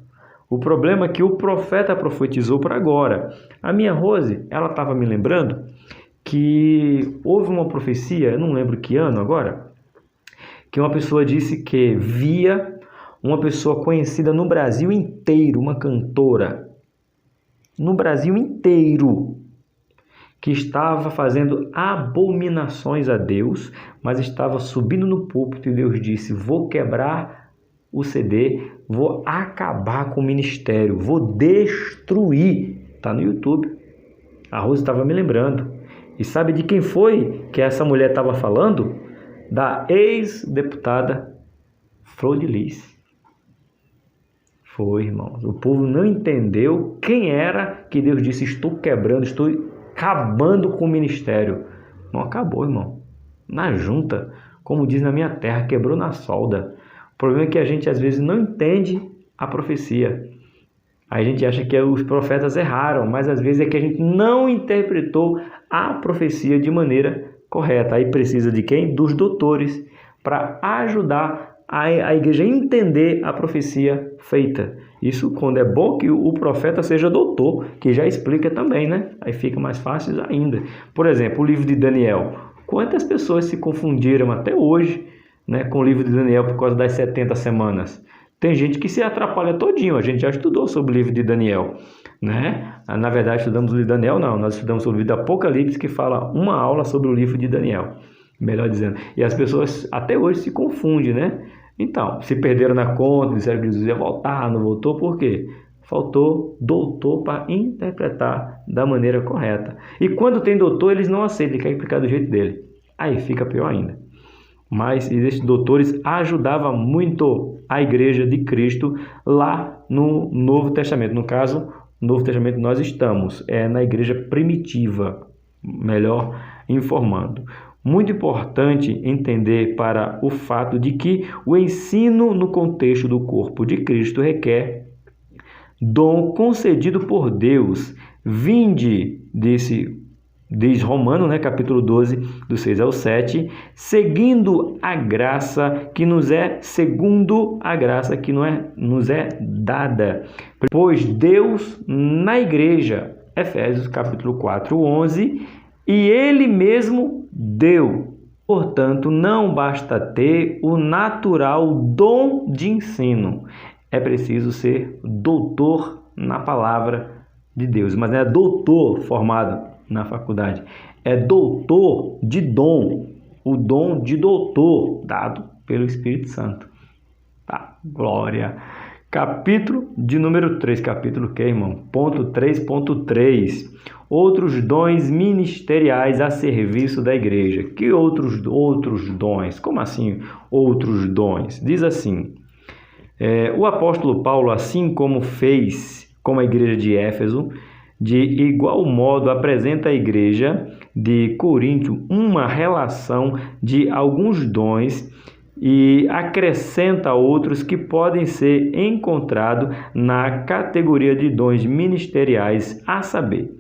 O problema é que o profeta profetizou para agora. A minha Rose, ela estava me lembrando que houve uma profecia, eu não lembro que ano agora, que uma pessoa disse que via uma pessoa conhecida no Brasil inteiro, uma cantora, no Brasil inteiro, que estava fazendo abominações a Deus, mas estava subindo no púlpito e Deus disse, vou quebrar o CD, vou acabar com o ministério, vou destruir. Está no YouTube. A Rose estava me lembrando. E sabe de quem foi que essa mulher estava falando? Da ex-deputada Flor de Lis. Foi, irmãos. O povo não entendeu quem era que Deus disse, estou quebrando, estou acabando com o ministério. Não acabou, irmão. Na junta, como diz na minha terra, quebrou na solda. O problema é que a gente às vezes não entende a profecia. A gente acha que os profetas erraram, mas às vezes é que a gente não interpretou a profecia de maneira correta. Aí precisa de quem? Dos doutores, para ajudar a igreja a entender a profecia feita. Isso quando é bom que o profeta seja doutor, que já explica também, né? Aí fica mais fácil ainda. Por exemplo, o livro de Daniel. Quantas pessoas se confundiram até hoje, né, com o livro de Daniel por causa das 70 semanas? Tem gente que se atrapalha todinho, a gente já estudou sobre o livro de Daniel, né? Na verdade, estudamos o livro de Daniel, não, nós estudamos sobre o livro de Apocalipse, que fala uma aula sobre o livro de Daniel, melhor dizendo. E as pessoas até hoje se confundem, né? Então, se perderam na conta, disseram que Jesus ia voltar, não voltou, por quê? Faltou doutor para interpretar da maneira correta. E quando tem doutor, eles não aceitam, ele quer explicar do jeito dele. Aí fica pior ainda. mas esses doutores ajudavam muito a igreja de Cristo lá no Novo Testamento. No caso, no Novo Testamento nós estamos na igreja primitiva, melhor informando. Muito importante entender para o fato de que o ensino no contexto do corpo de Cristo requer dom concedido por Deus. Vinde, diz Romano, capítulo 12, do 6 ao 7, segundo a graça que nos é nos é dada. Pois Deus na igreja, Efésios capítulo 4, 11, e Ele mesmo deu. Portanto, não basta ter o natural dom de ensino. É preciso ser doutor na palavra de Deus. Mas não é doutor formado na faculdade. É doutor de dom. O dom de doutor dado pelo Espírito Santo. Tá, glória. Capítulo de número 3. Capítulo que, irmão? Ponto 3.3. Outros dons ministeriais a serviço da igreja. Que outros dons? Como assim outros dons? Diz assim: o apóstolo Paulo, assim como fez com a igreja de Éfeso, de igual modo apresenta à igreja de Corinto uma relação de alguns dons e acrescenta outros que podem ser encontrados na categoria de dons ministeriais, a saber,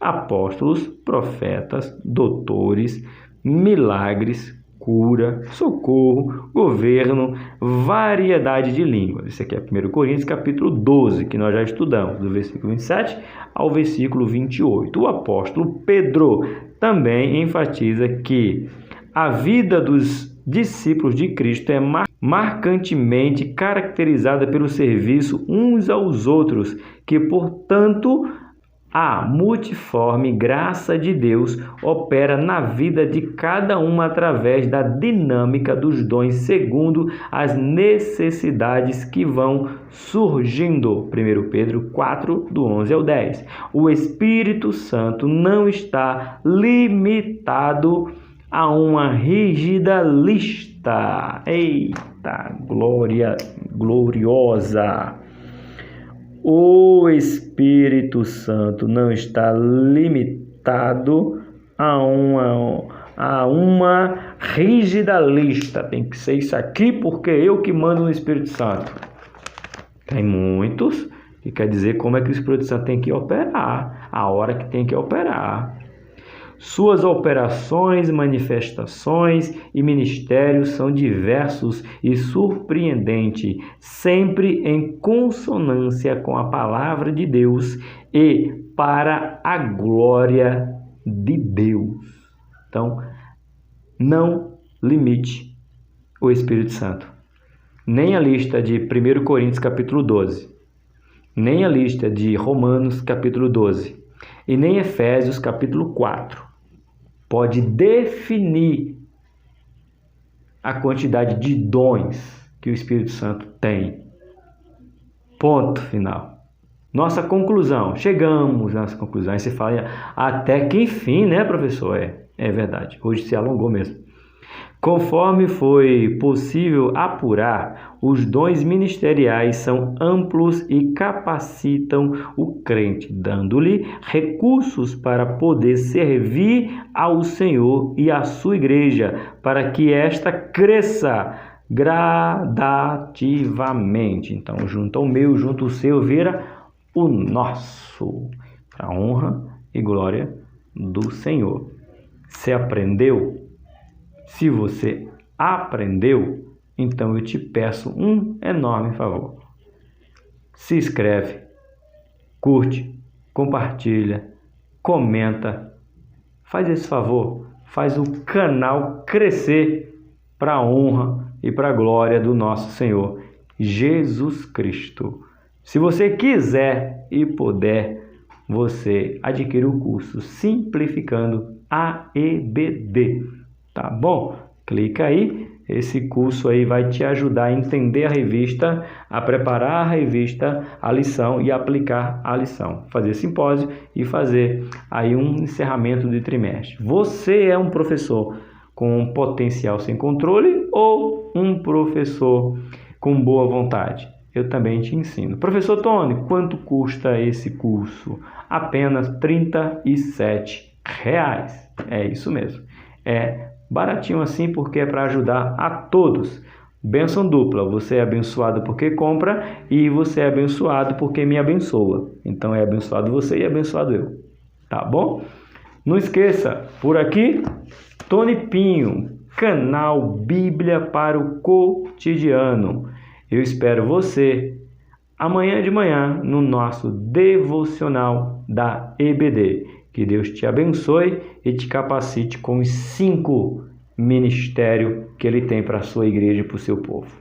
apóstolos, profetas, doutores, milagres, cura, socorro, governo, variedade de línguas. Isso aqui é 1 Coríntios capítulo 12, que nós já estudamos, do versículo 27 ao versículo 28. O apóstolo Pedro também enfatiza que a vida dos discípulos de Cristo é marcantemente caracterizada pelo serviço uns aos outros, que, portanto, a multiforme graça de Deus opera na vida de cada um através da dinâmica dos dons segundo as necessidades que vão surgindo. 1 Pedro 4, do 11 ao 10. O Espírito Santo não está limitado a uma rígida lista. Eita, gloriosa! O Espírito Santo não está limitado a uma rígida lista. Tem que ser isso aqui porque eu que mando no Espírito Santo. Tem muitos que quer dizer como é que o Espírito Santo tem que operar, a hora que tem que operar. Suas operações, manifestações e ministérios são diversos e surpreendentes, sempre em consonância com a palavra de Deus e para a glória de Deus. Então, não limite o Espírito Santo. Nem a lista de 1 Coríntios capítulo 12, nem a lista de Romanos capítulo 12 e nem Efésios capítulo 4. Pode definir a quantidade de dons que o Espírito Santo tem. Ponto final. Nossa conclusão. Chegamos à nossa conclusão. Aí você fala, até que enfim, né, professor? É verdade. Hoje se alongou mesmo. Conforme foi possível apurar, os dons ministeriais são amplos e capacitam o crente, dando-lhe recursos para poder servir ao Senhor e à sua igreja, para que esta cresça gradativamente. Então, junto ao meu, junto ao seu, vira o nosso, para a honra e glória do Senhor. Você aprendeu? Se você aprendeu, então eu te peço um enorme favor. Se inscreve, curte, compartilha, comenta. Faz esse favor, faz o canal crescer para a honra e para a glória do nosso Senhor Jesus Cristo. Se você quiser e puder, você adquire o curso Simplificando AEBD. Tá bom? Clica aí, esse curso aí vai te ajudar a entender a revista, a preparar a revista, a lição e aplicar a lição. Fazer simpósio e fazer aí um encerramento de trimestre. Você é um professor com um potencial sem controle ou um professor com boa vontade? Eu também te ensino. Professor Tony, quanto custa esse curso? Apenas R$ 37. É isso mesmo. É baratinho assim porque é para ajudar a todos. Bênção dupla. Você é abençoado porque compra e você é abençoado porque me abençoa. Então é abençoado você e abençoado eu. Tá bom? Não esqueça, por aqui, Tony Pinho, canal Bíblia para o Cotidiano. Eu espero você amanhã de manhã no nosso devocional da EBD. Que Deus te abençoe e te capacite com os 5 ministérios que Ele tem para a sua igreja e para o seu povo.